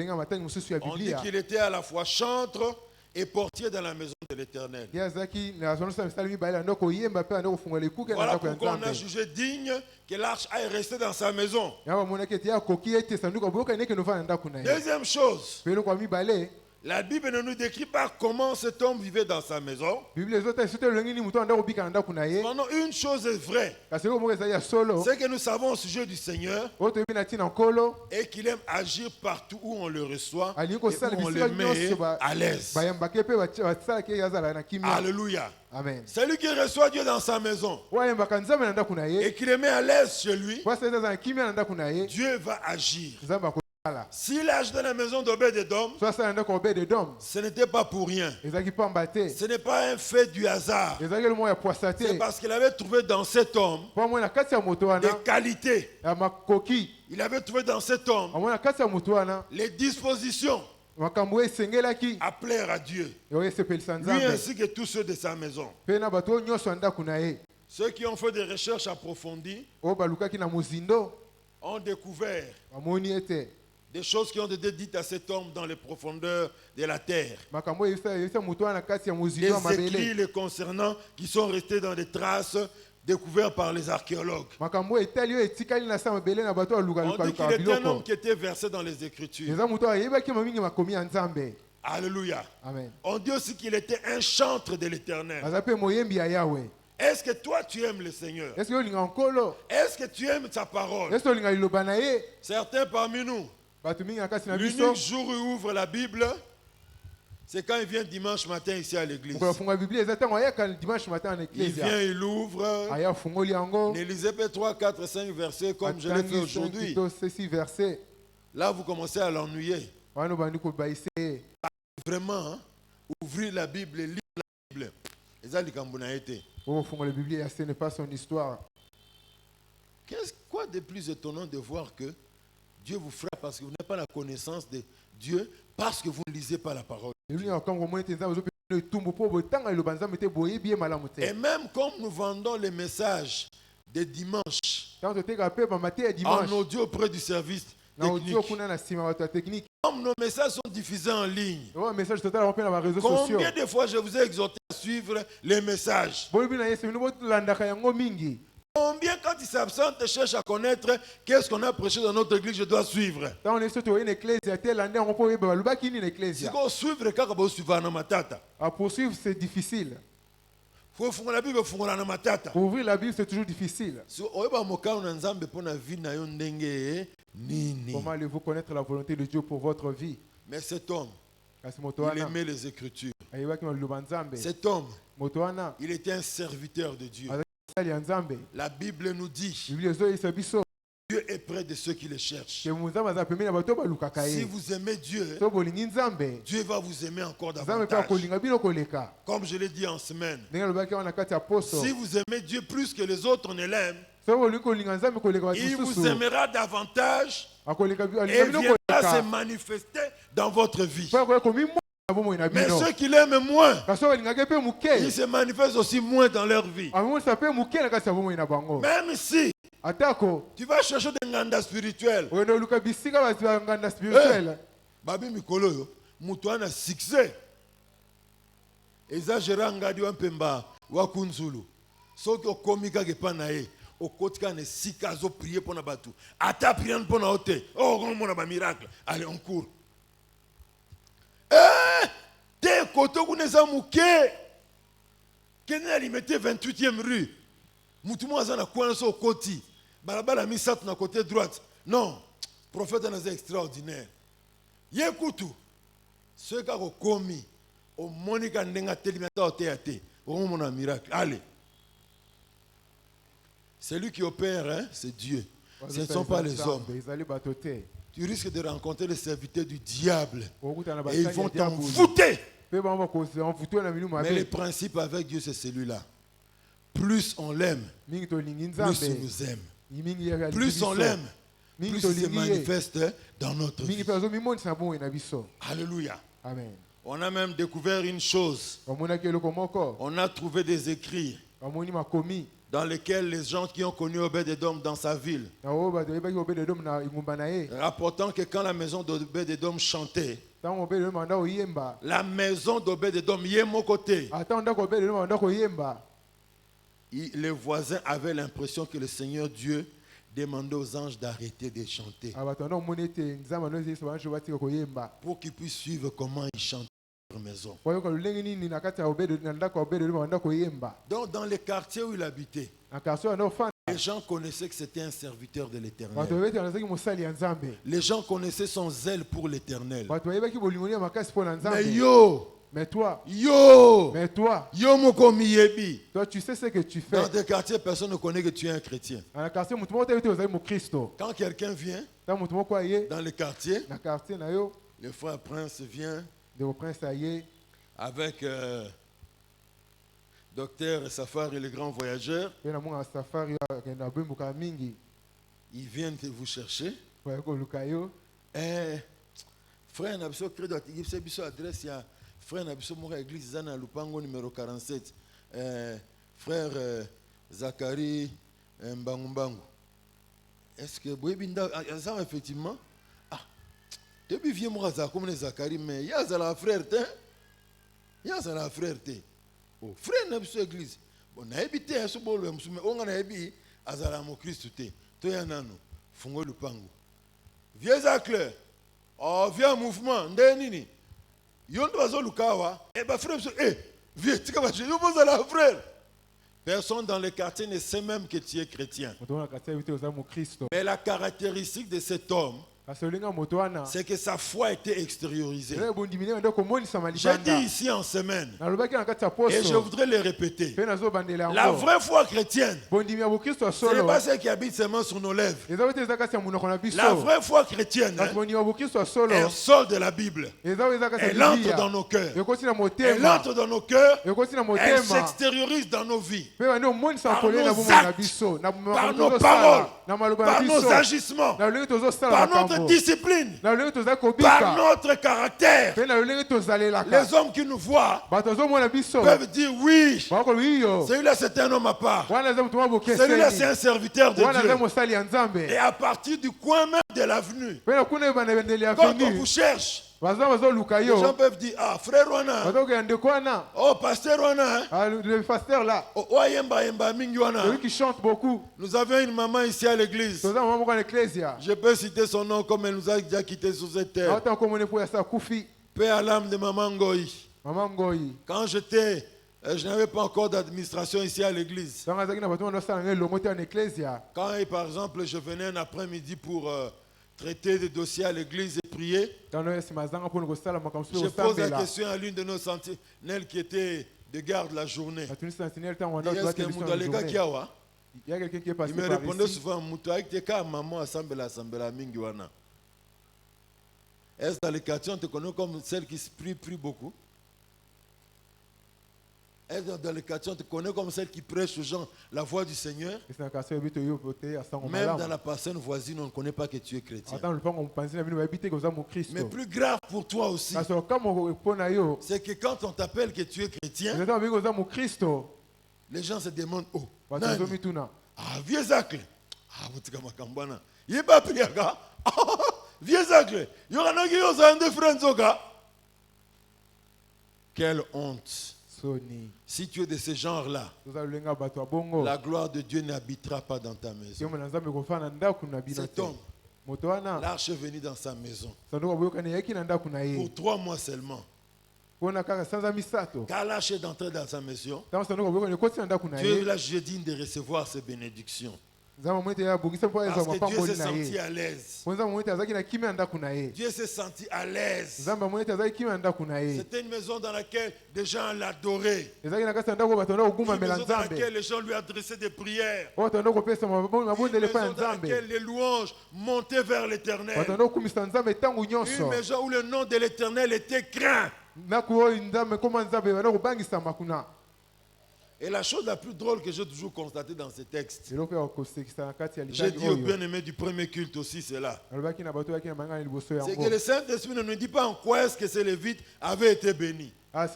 dit qu'il était à la fois chantre et portier dans la maison de l'Éternel. Voilà pourquoi on a jugé digne que l'arche aille rester dans sa maison. Deuxième chose, la Bible ne nous décrit pas comment cet homme vivait dans sa maison. Cependant, une chose est vraie, c'est que nous savons au sujet du Seigneur et qu'il aime agir partout où on le reçoit et où on le met à l'aise. Alléluia. Amen. Celui qui reçoit Dieu dans sa maison et qui le met à l'aise chez lui, Dieu va agir. S'il a acheté la maison d'Obed-Edom, ce n'était pas pour rien. Ce n'est pas un fait du hasard. C'est parce qu'il avait trouvé dans cet homme des qualités. Il avait trouvé dans cet homme les dispositions à plaire à Dieu. Lui ainsi que tous ceux de sa maison. Ceux qui ont fait des recherches approfondies ont découvert des choses qui ont été dites à cet homme dans les profondeurs de la terre. Des écrits les concernant qui sont restés dans des traces découvertes par les archéologues. On dit qu'il était un homme qui était versé dans les Écritures. Alléluia. Amen. On dit aussi qu'il était un chantre de l'Éternel. Est-ce que toi tu aimes le Seigneur? Est-ce que tu aimes sa parole? Certains parmi nous, l'unique jour où il ouvre la Bible, c'est quand il vient dimanche matin ici à l'église. Il vient, il ouvre. Ne lisez pas 3, 4, 5 versets comme je l'ai fait aujourd'hui. Là, vous commencez à l'ennuyer. Vraiment, hein? Ouvrir la Bible, lire la Bible. Ce n'est pas son histoire. Quoi Quoi de plus étonnant de voir que Dieu vous frappe parce que vous n'avez pas la connaissance de Dieu, parce que vous ne lisez pas la parole. Et même comme nous vendons les messages de dimanche en audio auprès du service technique, comme nos messages sont diffusés en ligne, combien de fois je vous ai exhorté à suivre les messages? Combien, quand il s'absente, cherche à connaître qu'est-ce qu'on a prêché dans notre église, je dois suivre. Poursuivre, c'est difficile. Pour ouvrir la Bible, c'est toujours difficile. Comment allez-vous connaître la volonté de Dieu pour votre vie? Mais cet homme, il aimait les Écritures. Cet homme, il était un serviteur de Dieu. La Bible nous dit, Dieu est près de ceux qui le cherchent. Si vous aimez Dieu, Dieu va vous aimer encore davantage. Comme je l'ai dit en semaine, si vous aimez Dieu plus que les autres ne l'aiment, il vous aimera davantage et viendra se manifester dans votre vie. Mais ceux qui l'aiment moins, ils se manifestent aussi moins dans leur vie. Même si tu vas chercher des nganda spirituels, babi mikolo yo mutu ana succès exagéra ngadi wa mpemba wa kunzulu soki okomika ke pa na ye okotika ne sika zo prier pour na batu ata prier pour na ote on mona ba miracle allez on court te koto kuneza muke kene alimete 28e rue mutu mo azana kwa so koti balabala misatu na côté droite. Non, prophète est extraordinaire. Yekutu, ce qui a commis, au Monica Nenga Telimata au théâtre, au moment un miracle. Allez. C'est lui qui opère, hein? C'est Dieu. Ce ne sont pas les hommes. Tu risques de rencontrer les serviteurs du diable. Et ils vont t'envoûter. Mais le principe avec Dieu, c'est celui-là. Plus on l'aime, plus il nous aime. Plus on l'aime, plus il se manifeste dans notre vie. Alléluia. Amen. On a même découvert une chose. On a trouvé des écrits dans lesquels les gens qui ont connu Obed-Edom dans sa ville, rapportant que quand la maison d'Obed-Edom chantait, la maison d'Obed-Edom y est mon côté. Les voisins avaient l'impression que le Seigneur Dieu demandait aux anges d'arrêter de chanter pour qu'ils puissent suivre comment ils chantent dans leur maison. Donc dans les quartiers où il habitait, les gens connaissaient que c'était un serviteur de l'Éternel. Les gens connaissaient son zèle pour l'Éternel. Mais mais toi, toi, tu sais ce que tu fais. Dans des quartiers, personne ne connaît que tu es un chrétien. Quand quelqu'un vient dans le quartier, le frère Prince vient avec Docteur Safari, le grand voyageur. Ils viennent vous chercher. Frère, on a besoin de adresse. Frère Nabiso Moura Église Zana Lupango numéro 47. Frère Zachary Mbangumbangu. Est-ce que Bouébinda ça effectivement? Ah, depuis vieux Moura comme les Zachary, mais il y a la frère te. Il y a la frère te. Oh, frère Nabiso Église. Bon, na habité à ce bol, mais on a habité à Zalamo Christ te. Toya nano. Fungo Lupango. Vieux Zachary. Oh, vieux mouvement. Ndenini. Personne dans le quartier ne sait même que tu es chrétien. Mais la caractéristique de cet homme, c'est que sa foi a été extériorisée. J'ai dit ici en semaine, et je voudrais le répéter, la vraie foi chrétienne, ce n'est pas celle qui habite seulement sur nos lèvres. La vraie foi chrétienne, elle sort de la Bible, elle entre dans nos cœurs, elle entre dans nos cœurs, elle s'extériorise dans nos vies, par nos actes, par nos paroles, par nos agissements, par notre discipline, par notre caractère. Les hommes qui nous voient peuvent dire oui, celui-là c'est un homme à part, celui-là c'est un serviteur de Dieu. Et à partir du coin même de l'avenue, quand on vous cherche, les gens peuvent dire, ah, frère Wana, oh, pasteur Wana, le pasteur là, celui qui chante beaucoup. Nous avions une maman ici à l'église. Je peux citer son nom comme elle nous a déjà quittés sur cette terre. Paix à l'âme de Maman Ngoï. Quand je n'avais pas encore d'administration ici à l'église. Quand, par exemple, je venais un après-midi pour traiter des dossiers à l'église et prier, je pose la question à l'une de nos sentinelles qui était de garde la journée. Il y a quelqu'un qui est passé. Il me répondait souvent, maman est-ce dans les quartiers on te connaît comme celle qui prie beaucoup? Est-ce dans les quartiers on te connaît comme celle qui prêche aux gens la voix du Seigneur? Même dans la personne voisine, on ne connaît pas que tu es chrétien. Mais plus grave pour toi aussi, c'est que quand on t'appelle que tu es chrétien, les gens se demandent, oh, ah, vieux zacle. Ah, il n'est pas prié. Vieux zacle. Il y aura des frères. Quelle honte. Si tu es de ce genre-là, la gloire de Dieu n'habitera pas dans ta maison. Cet homme, l'arche est venue dans sa maison pour 3 mois seulement. Quand l'arche est entrée dans sa maison, Dieu l'a digne de recevoir ses bénédictions. Parce que Dieu s'est senti à l'aise. Dieu s'est senti à l'aise. C'était une maison dans laquelle des gens l'adoraient. Une maison dans laquelle les gens lui adressaient des prières. Une maison dans laquelle les louanges montaient vers l'Éternel. Une maison où le nom de l'Éternel était craint. Et la chose la plus drôle que j'ai toujours constatée dans ces textes, j'ai dit au bien-aimé du premier culte aussi, c'est là. C'est que le Saint-Esprit ne nous dit pas en quoi est-ce que ces Lévites avaient été bénis. Mais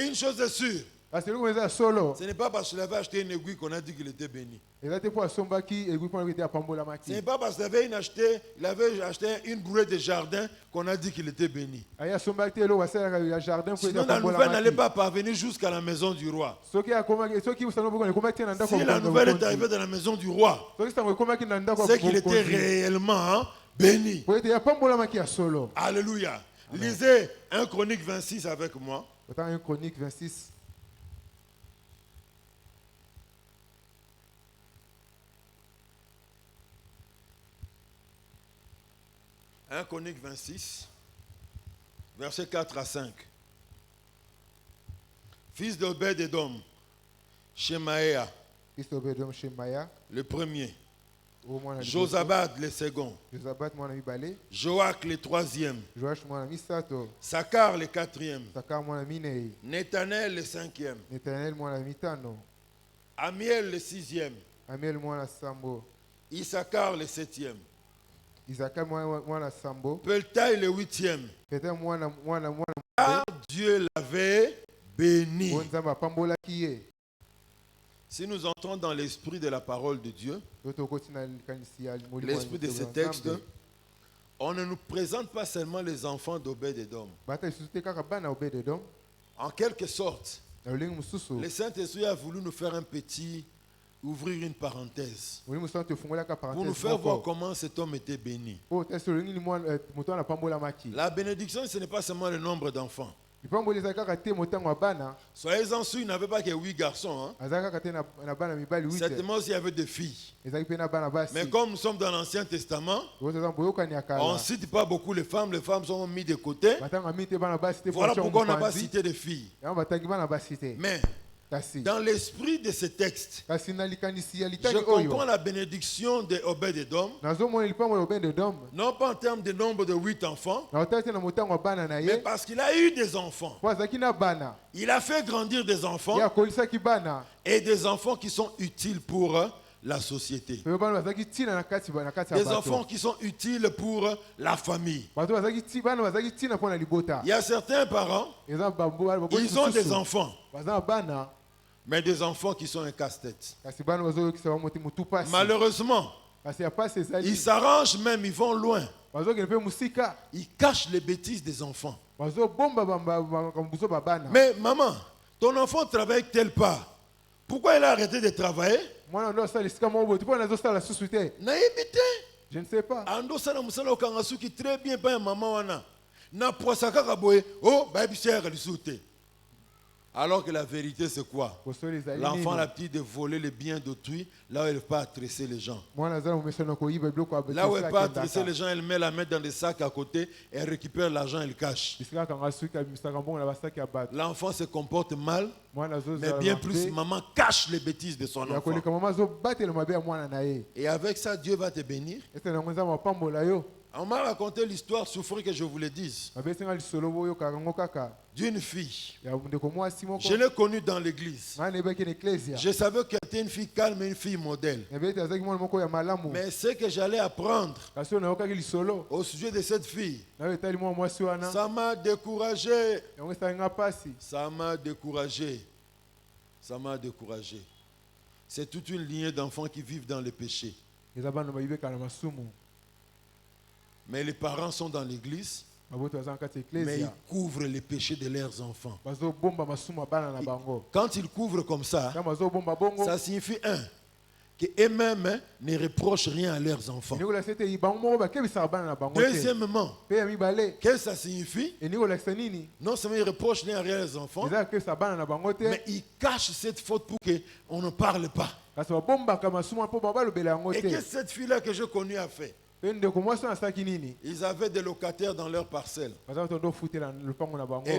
une chose est sûre, ce n'est pas parce qu'il avait acheté une aiguille qu'on a dit qu'il était béni. Ce n'est pas parce qu'il avait acheté une brouette de jardin qu'on a dit qu'il était béni. Sinon la nouvelle n'allait pas parvenir jusqu'à la maison du roi. Si la nouvelle est arrivée dans la maison du roi, c'est qu'il était réellement béni. Alléluia. Lisez 1 Chronique 26 avec moi. 1 Chronique 26. « 1 Chronique 26, versets 4 à 5. Fils d'Obed-Édom, Shemaïa, le premier. Josabad, le second. Joach, le troisième. Sakar, le quatrième. Nethanel, le cinquième. Amiel, le sixième. Issachar, le septième. Peltaï, le huitième. Car Dieu l'avait béni. Si nous entrons dans l'esprit de la parole de Dieu, l'esprit de ce texte, on ne nous présente pas seulement les enfants d'Obed-Édom. En quelque sorte, le Saint-Esprit a voulu nous faire ouvrir une parenthèse pour nous faire voir comment cet homme était béni. La bénédiction, ce n'est pas seulement le nombre d'enfants. Soyez-en sûrs, il n'avait pas que 8 garçons. Hein. Certainement, s'il y avait des filles. Mais comme nous sommes dans l'Ancien Testament, on ne cite pas beaucoup les femmes sont mises de côté. Voilà pourquoi on n'a pas cité des filles. Mais dans l'esprit de ce texte, je comprends la bénédiction de Obed-Edom, non pas en termes de nombre de 8 enfants, mais parce qu'il a eu des enfants. Il a fait grandir des enfants et des enfants qui sont utiles pour la société. Des enfants qui sont utiles pour la famille. Il y a certains parents, ils ont des enfants, mais des enfants qui sont un casse-tête. Malheureusement, ils s'arrangent même, ils vont loin. Ils cachent les bêtises des enfants. Mais maman, ton enfant travaille quelque part. Pourquoi il a arrêté de travailler? Je ne sais pas. Très bien, maman. Alors que la vérité c'est quoi? L'enfant a l'habitude de voler les biens d'autrui là où elle ne peut pas tresser les gens. Là où elle ne peut pas tresser les gens, elle met la main dans des sacs à côté, elle récupère l'argent, elle cache. L'enfant se comporte mal, mais bien plus, maman cache les bêtises de son enfant. Et avec ça, Dieu va te bénir. On m'a raconté l'histoire, souffrez que je vous le dise, d'une fille. Je l'ai connue dans l'église. Je savais qu'elle était une fille calme et une fille modèle. Mais ce que j'allais apprendre au sujet de cette fille, ça m'a découragé. Ça m'a découragé. Ça m'a découragé. C'est toute une lignée d'enfants qui vivent dans le péché. Mais les parents sont dans l'église, mais ils couvrent les péchés de leurs enfants. Quand ils couvrent comme ça, ça signifie qu'eux-mêmes ne reprochent rien à leurs enfants. Deuxièmement, qu'est-ce que ça signifie? Non seulement ils reprochent rien à leurs enfants, mais ils cachent cette faute pour qu'on ne parle pas. Et qu'est-ce que cette fille-là que j'ai connue a fait? Ils avaient des locataires dans leur parcelle. Et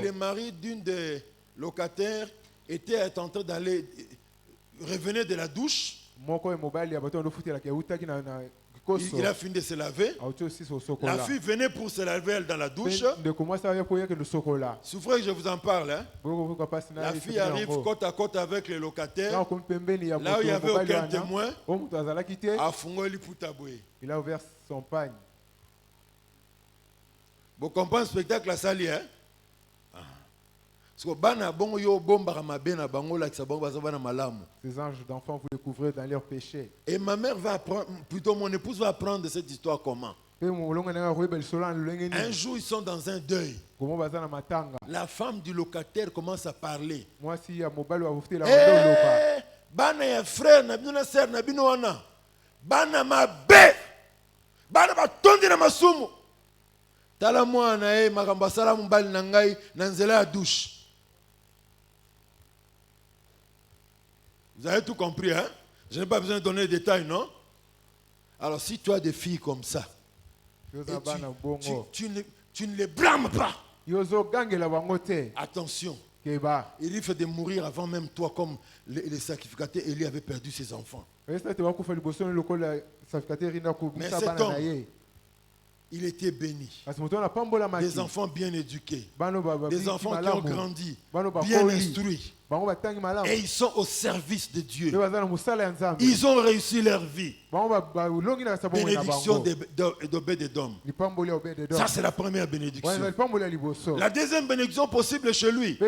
le mari d'une des locataires était en train d'aller revenir de la douche. Il a fini de se laver. La fille venait pour se laver elle, dans la douche. Souffrez que je vous en parle. Hein? La fille arrive côte à côte avec les locataires. Là où il n'y avait aucun témoin. Il a ouvert son pagne. Vous comprenez le spectacle à Sali, hein? Ces anges d'enfants, vous découvrez dans leurs péchés. Et ma mère va apprendre, plutôt mon épouse va apprendre de cette histoire comment? Un jour, ils sont dans un deuil. La femme du locataire commence à parler. Bana ya frère, na sœur, na bino wana. Bana mabe. Bana batondi na masumu. Tala mwana makamba sala mbali na ngai na nzela ya douche. Vous avez tout compris, hein? Je n'ai pas besoin de donner des détails, non? Alors si tu as des filles comme ça, tu ne les blâmes pas. Attention. Il risque de mourir avant même toi, comme les sacrificateurs. Élie avait perdu ses enfants. Mais cet homme, il était béni. Des enfants bien éduqués. Des enfants qui ont grandi, bien instruits. Et ils sont au service de Dieu. Ils ont réussi leur vie. Bénédiction d'Obed-Edom. Ça, c'est la première bénédiction. La deuxième bénédiction possible chez lui.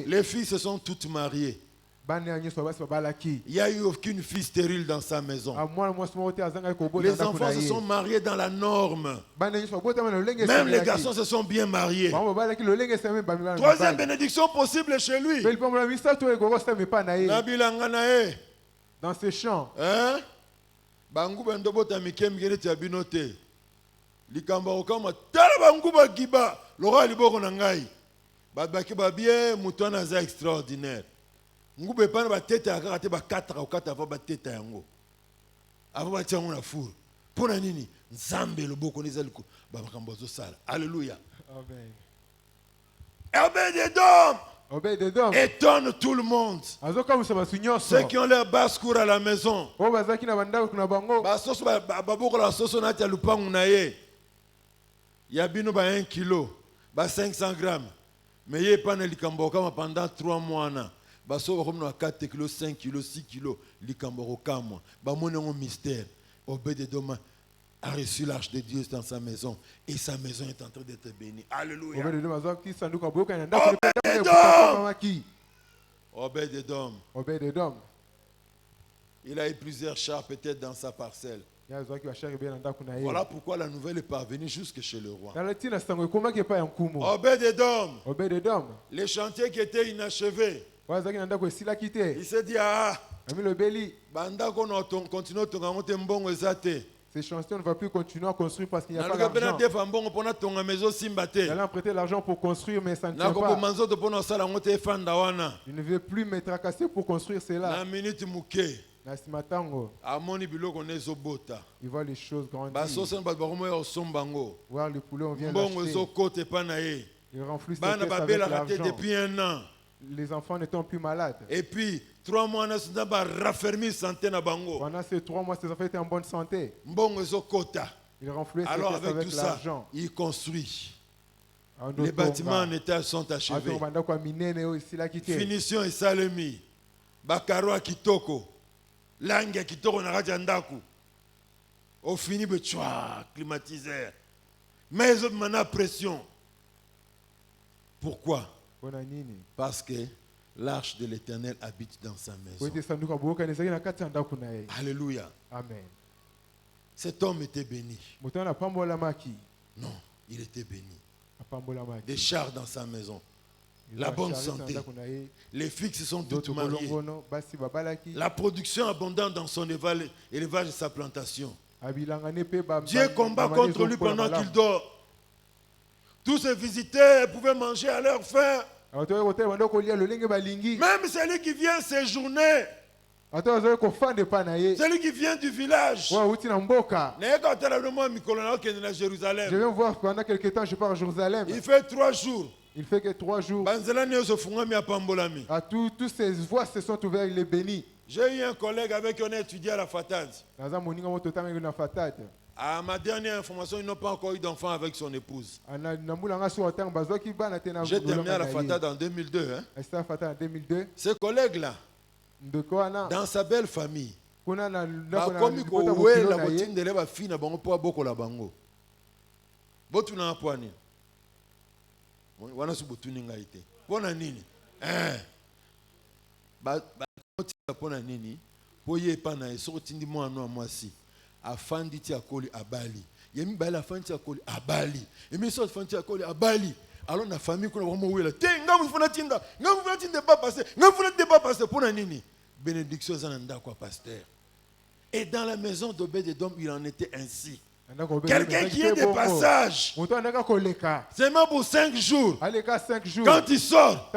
Les filles se sont toutes mariées. Il n'y a eu aucune fille stérile dans sa maison. Les enfants se sont mariés dans la norme. Même les garçons se sont bien mariés. Troisième bénédiction possible chez lui. Dans ces champs. Babaki babie mutwana za extraordinaire. Ngube pana ba tete akakate ba 4 ou 4 avant ba tete yango. Avant ba tiango na four. Pona nini? Nzambe loboko nezaliko ba makambo zo sala. Alléluia. Amen. Obed-Edom étonne tout le monde. Ceux qui ont leur basse-cour à la maison. Yabino ba 1 kilo, ba 500 grammes. Mais il n'y a pas de likamboka pendant 3 mois. Baso ba 4 kg, 5 kg, 6 kg likamboka moi. Ba mon mystère. Obed-Edom a reçu l'arche de Dieu dans sa maison et sa maison est en train d'être bénie. Alléluia. Obed-Edom. Il a eu plusieurs chars peut-être dans sa parcelle. Voilà pourquoi la nouvelle est parvenue jusque chez le roi. Obed-Edom. Les chantiers qui étaient inachevés. Il s'est dit, ces chantiers ne vont plus continuer à construire parce qu'il n'y a pas d'argent. Il allait prêter l'argent pour construire, mais ça ne tient pas. Il ne veut plus me tracasser pour construire cela. Il voit les choses grandir. Voir le poulet, on vient l'acheter. Il renflouit ses caisses avec l'argent. Les enfants n'étant plus malades. Et puis, 3 mois, pendant ces 3 mois, ces enfants étaient en bonne santé. Il renflouait ses caisses avec l'argent. Il construit. Les bâtiments en état sont achevés. Finition et salemi. Bakaro a kitoko. Langue a kitoko narajandaku. Au fini, climatiseur. Mais ils ont pression. Pourquoi? Parce que l'arche de l'Éternel habite dans sa maison. Alléluia. Amen. Cet homme était béni. Non, il était béni. Des chars dans sa maison. La bonne santé. Les filles se sont toutes mariées. La production abondante dans son élevage et sa plantation. Dieu combat contre lui pendant qu'il dort. Tous ces visiteurs pouvaient manger à leur faim. Même celui qui vient séjourner, celui qui vient du village. Je viens voir pendant quelques temps, je pars à Jérusalem. Il fait 3 jours. Il fait que 3 jours. Tous ces voies se sont ouvertes, il est béni. J'ai eu un collègue avec qui on a étudié à la Fatad. À ma dernière information, il n'a pas encore eu d'enfant avec son épouse. J'ai terminé à la Fatad en 2002. Ce collègue-là, dans sa belle famille, afandi ti akoli abali yemi bala afandi ti akoli abali yemi so afandi ti akoli abali alors na famille kuna vraiment wela te ngamu funa tinda pas passer ngamu funa te pas passer pour nini bénédiction za nda kwa pasteur. Et dans la maison d'Obed-Edom il en était ainsi. Quelqu'un qui est de passage seulement pour 5 jours. Quand il sort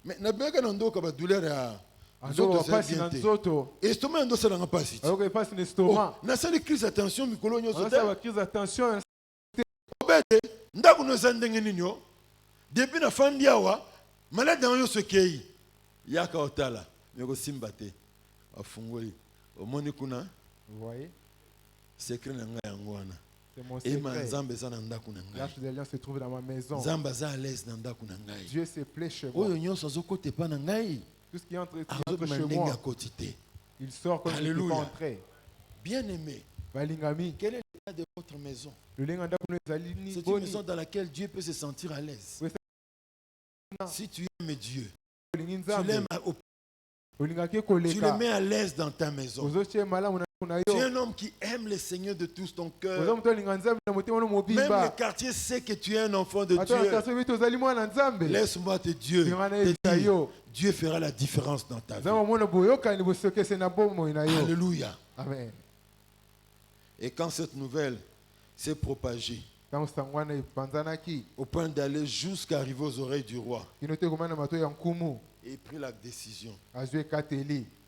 mais na bien que nando ka ba douleur ya estomac ndo sala nga pasi. Na sala crise attention mikolo nyoso te. Obede ndako no zandenge ninyo. Depuis na fandi awa malade nyo sokei. Yaka otala meko simbate afungoli. Omoni kuna. Vous voyez? Secret na nga yango wana. Et Nzambe za na ndako na ngai. L'arche de l'alliance se trouve dans ma maison. Nzamba za à l'aise na ndako na ngai. Dieu se plaît chez moi. Oyo nyoso zokote pa na ngai. Tout ce qui entre chez moi, il sort comme il peut entrer. Bien-aimé, quel est l'état de votre maison? C'est une maison dans laquelle Dieu peut se sentir à l'aise. Si tu aimes Dieu, tu l'aimes tu le mets à l'aise dans ta maison. Tu es un homme qui aime le Seigneur de tout ton cœur. Même le quartier sait que tu es un enfant de Dieu. Laisse-moi te dire, Dieu fera la différence dans ta vie. Alléluia. Amen. Et quand cette nouvelle s'est propagée, au point d'aller jusqu'à arriver aux oreilles du roi. Et il prit la décision.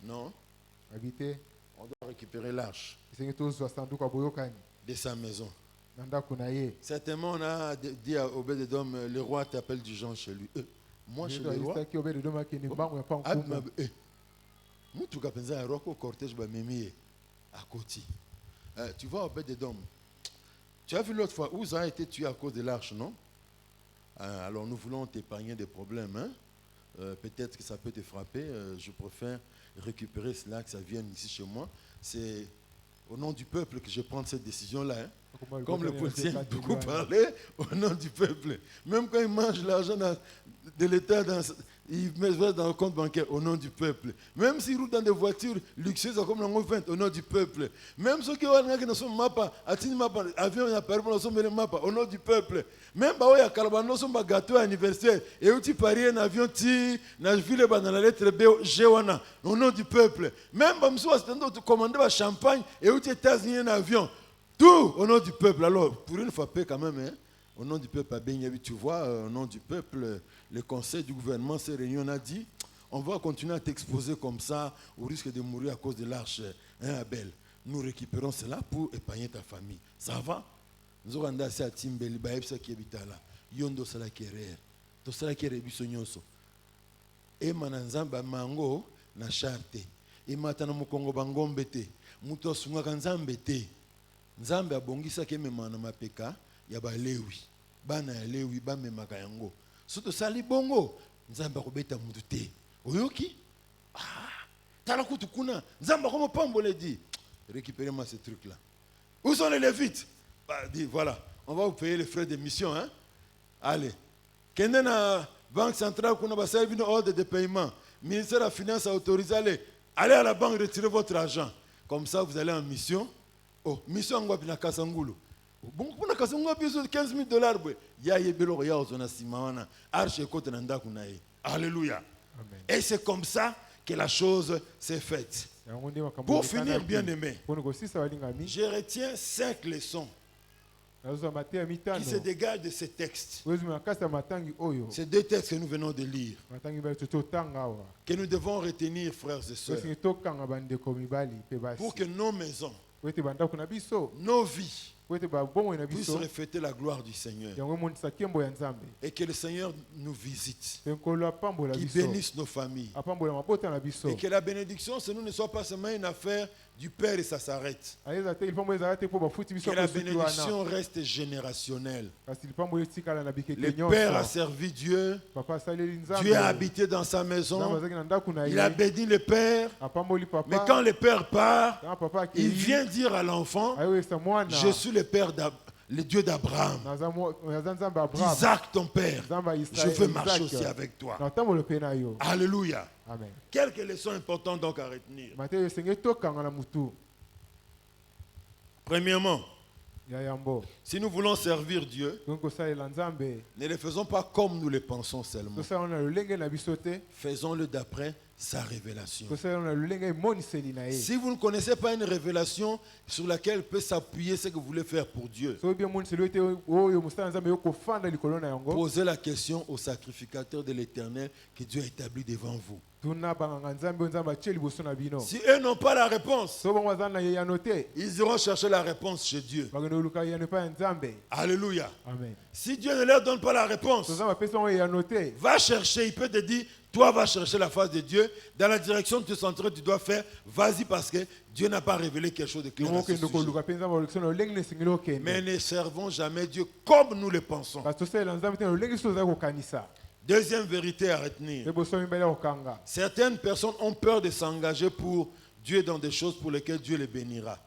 Non, on doit récupérer l'arche de sa maison. Certainement, on a dit à Obed-Edom, le roi t'appelle du genre chez lui. Moi, chez le roi. Tu vois, Obed-Edom, tu as vu l'autre fois, Uza a été tué à cause de l'arche, non? Alors nous voulons t'épargner des problèmes. Hein? Peut-être que ça peut te frapper. Je préfère récupérer cela, que ça vienne ici chez moi. C'est au nom du peuple que je prends cette décision-là. Hein? Comme le policier a beaucoup parlé, au nom du peuple. Même quand il mange l'argent de l'État, il met dans le compte bancaire, au nom du peuple. Même s'il roule dans des voitures luxueuses comme la 20, au nom du peuple. Même ceux qui ne sont pas, avion, au nom du peuple. Même si il y a un gâteau anniversaire, et où tu paries un avion, tu as vu dans la lettre B, au nom du peuple. Même si tu commandes un champagne, et où tu as un avion. Tout au nom du peuple. Alors, pour une fois, quand même, hein, au nom du peuple, tu vois, au nom du peuple, le conseil du gouvernement s'est réuni, on a dit, on va continuer à t'exposer comme ça, au risque de mourir à cause de l'arche, hein, Abel. Nous récupérons cela pour épargner ta famille. Ça va? Nous avons dit à Timbeli, qui habite là. Yondo sala kerere. To sala kerere bisonyoso. Et mananzamba mango na charte. Et matana mukongo bangombete. Muto sunga kanzambete. Nzambe abongisa ke mema na mapeka ya balewi bana ya lewi bamemaka yango soto sali bongo nzambe akobeta mutu te oyoki tala kutu kuna nzambe akomopambole dit récupérez-moi ce truc là. Où sont les Lévites? Dit voilà, on va vous payer les frais de mission, hein. Allez, kende na banque centrale kuna ba servi ordre de paiement, ministère de la finance a autorisé, allez à la banque retirer votre argent, comme ça vous allez en mission. Oh, mission ngwa bina kasangulu. Bon, kuna kasangulu biso $15,000 bwe. Ya yebelo ya ozona simawana. Arche kote na ndaku na ye. Alléluia. Amen. Et c'est comme ça que la chose s'est faite. Pour finir, bien aimé, je retiens 5 leçons qui se dégagent de ces textes. Ces 2 textes que nous venons de lire, que nous devons retenir, frères et sœurs, pour que nos maisons, nos vies puissent refléter la gloire du Seigneur. Et que le Seigneur nous visite, qu'il bénisse nos familles. Et que la bénédiction, ce ne soit pas seulement une affaire du Père et ça s'arrête. Que la bénédiction reste générationnelle. Le Père a servi Dieu. Dieu a habité dans sa maison. Il a béni le Père. Mais quand le Père part, il vient dire à l'enfant, je suis le Père le Dieu d'Abraham, d'Isaac ton père, je veux marcher aussi avec toi. Alléluia. Amen. Quelques leçons importantes donc à retenir. Premièrement, si nous voulons servir Dieu, ne le faisons pas comme nous le pensons seulement. Faisons-le d'après sa révélation. Si vous ne connaissez pas une révélation sur laquelle peut s'appuyer ce que vous voulez faire pour Dieu, posez la question au sacrificateur de l'Éternel que Dieu a établi devant vous. Si eux n'ont pas la réponse, ils iront chercher la réponse chez Dieu. Alléluia. Amen. Si Dieu ne leur donne pas la réponse, va chercher, il peut te dire, toi va chercher la face de Dieu dans la direction que tu dois faire, vas-y parce que Dieu n'a pas révélé quelque chose de clair à ce sujet. Mais ne servons jamais Dieu comme nous le pensons. Deuxième vérité à retenir. Certaines personnes ont peur de s'engager pour Dieu dans des choses pour lesquelles Dieu les bénira.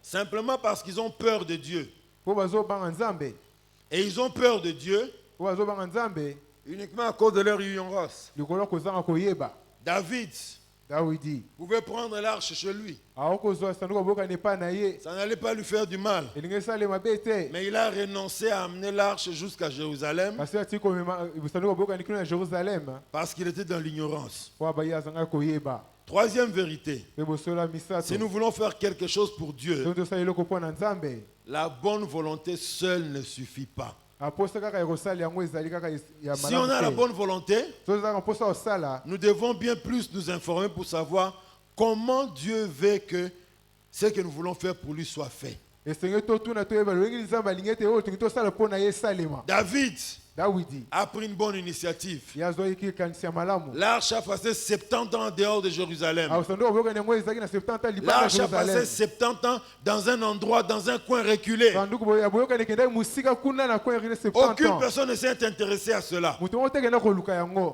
Simplement parce qu'ils ont peur de Dieu. Et ils ont peur de Dieu uniquement à cause de leur ignorance. David pouvait prendre l'arche chez lui. Ça n'allait pas lui faire du mal. Mais il a renoncé à amener l'arche jusqu'à Jérusalem parce qu'il était dans l'ignorance. Troisième vérité. Si nous voulons faire quelque chose pour Dieu, la bonne volonté seule ne suffit pas. Si on a la bonne volonté, nous devons bien plus nous informer pour savoir comment Dieu veut que ce que nous voulons faire pour lui soit fait. David a pris une bonne initiative. L'arche a passé 70 ans en dehors de Jérusalem. L'arche a passé 70 ans dans un endroit, dans un coin reculé. Aucune personne ne s'est intéressée à cela.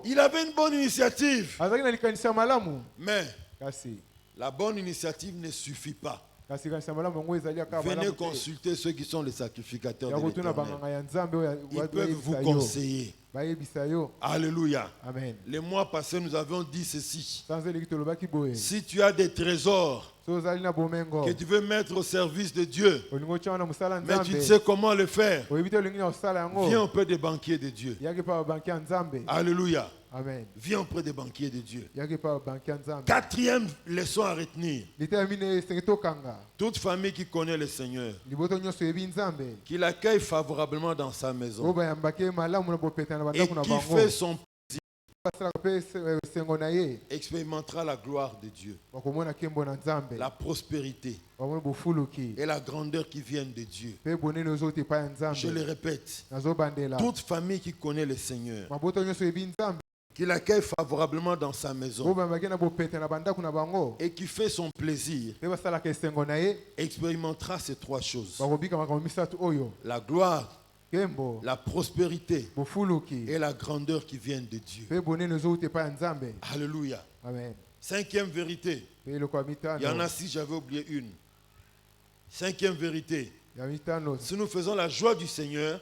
Il avait une bonne initiative. Mais la bonne initiative ne suffit pas. Venez consulter ceux qui sont les sacrificateurs de l'Éternel. Ils peuvent vous conseiller. Alléluia. Amen. Les mois passés, nous avons dit ceci. Si tu as des trésors que tu veux mettre au service de Dieu, mais tu ne sais comment le faire, viens auprès des banquiers de Dieu. Alléluia. Amen. Viens auprès des banquiers de Dieu. Quatrième leçon à retenir. Toute famille qui connaît le Seigneur, qui l'accueille favorablement dans sa maison et qui fait son plaisir, expérimentera la gloire de Dieu, la prospérité et la grandeur qui viennent de Dieu. Je le répète, toute famille qui connaît le Seigneur, qui l'accueille favorablement dans sa maison et qui fait son plaisir, expérimentera ces trois choses: la gloire, la prospérité et la grandeur qui viennent de Dieu. Alléluia. Amen. Cinquième vérité. Il y en a six, j'avais oublié une. Cinquième vérité. Si nous faisons la joie du Seigneur,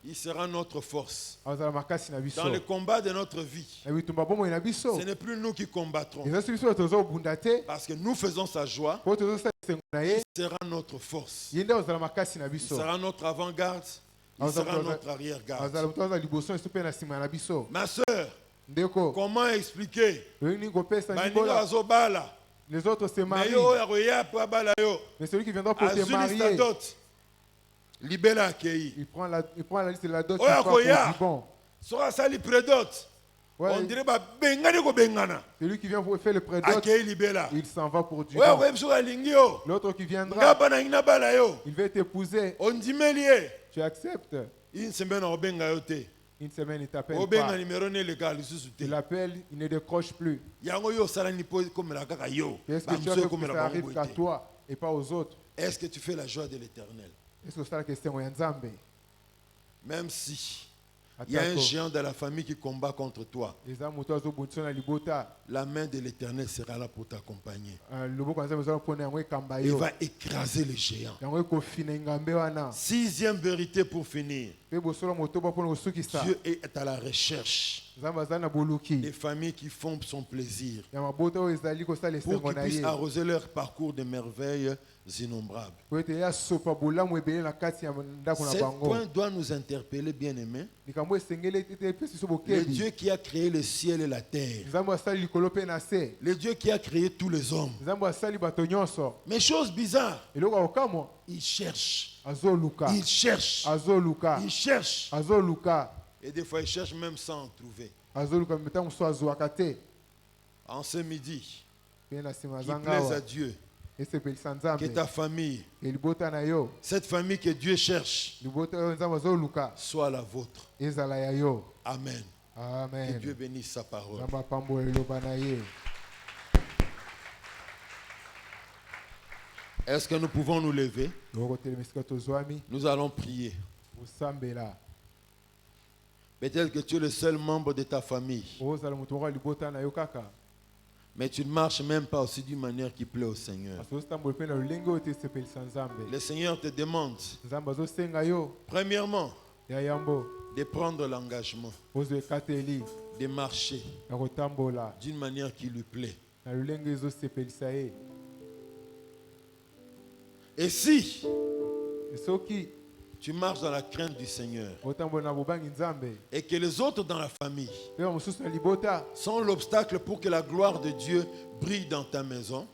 il sera notre force. Dans le combat de notre vie, ce n'est plus nous qui combattrons. Parce que nous faisons sa joie, il sera notre force. Il sera notre avant-garde, il sera notre arrière-garde. Ma soeur, comment expliquer? Les autres se marient. Mais celui qui viendra pour te marier, il prend la liste de la dot. Bon. On dirait celui qui vient pour faire le prédot, il s'en va pour du bon. L'autre qui viendra, il veut t'épouser. Tu acceptes. Une semaine, il t'appelle pas. Il l'appelle, il ne décroche plus. Qu'est-ce que tu as fait pour que ça arrive qu'à toi et pas aux autres? Est-ce que tu fais la joie de l'Éternel? Est-ce que c'est la question? Même si il y a un géant de la famille qui combat contre toi, la main de l'Éternel sera là pour t'accompagner. Il va écraser le géant. Sixième vérité pour finir. Dieu est à la recherche des familles qui font son plaisir pour qu'ils puissent arroser leur parcours de merveilles innombrables. Ce point doit nous interpeller, bien-aimés. Le Dieu qui a créé le ciel et la terre, le Dieu qui a créé tous les hommes, mais chose bizarre, il cherche, il cherche, il cherche, et des fois il cherche même sans en trouver. En ce midi, qu'il plaise à Dieu que ta famille, cette famille que Dieu cherche, soit la vôtre. Amen. Amen. Que Dieu bénisse sa parole. Est-ce que nous pouvons nous lever? Nous allons prier. Peut-être que tu es le seul membre de ta famille, mais tu ne marches même pas aussi d'une manière qui plaît au Seigneur. Le Seigneur te demande, premièrement, de prendre l'engagement, de marcher d'une manière qui lui plaît. Et si tu marches dans la crainte du Seigneur. Et que les autres dans la famille sont l'obstacle pour que la gloire de Dieu brille dans ta maison.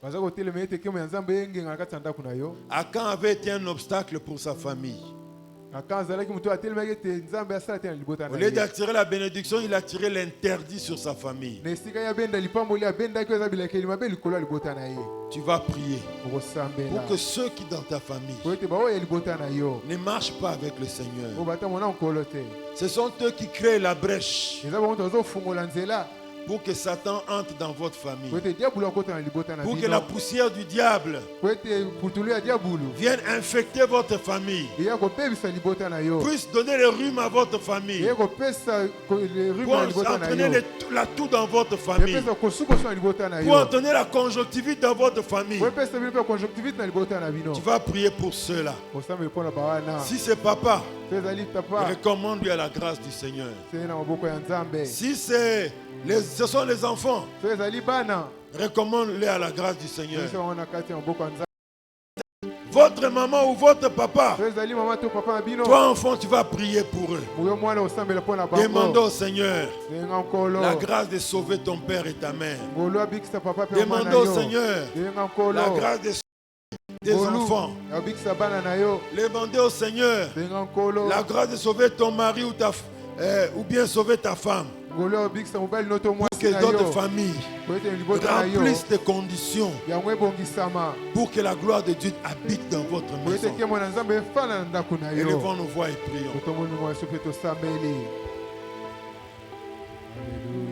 Akan avait été un obstacle pour sa famille. Au lieu d'attirer la bénédiction, il a tiré l'interdit sur sa famille. Tu vas prier pour que ceux qui dans ta famille ne marchent pas avec le Seigneur. Ce sont eux qui créent la brèche pour que Satan entre dans votre famille. Pour que la poussière du diable vienne infecter votre famille. Puisse donner le rhume à votre famille. Pour entraîner la toux dans votre famille. Pour entraîner la conjonctivite dans votre famille. Tu vas prier pour ceux-là. Si c'est papa, recommande-lui à la grâce du Seigneur. Si ce sont les enfants, recommande-les à la grâce du Seigneur. Votre maman ou votre papa, toi enfant, tu vas prier pour eux. Demande au Seigneur la grâce de sauver ton père et ta mère. Demande au Seigneur la grâce de sauver des enfants. Demandez au Seigneur la grâce de sauver ton mari ou bien sauver ta femme. Pour que d'autres familles remplissent les conditions pour que la gloire de Dieu habite dans votre maison. Élevons nos voix et prions. Alléluia.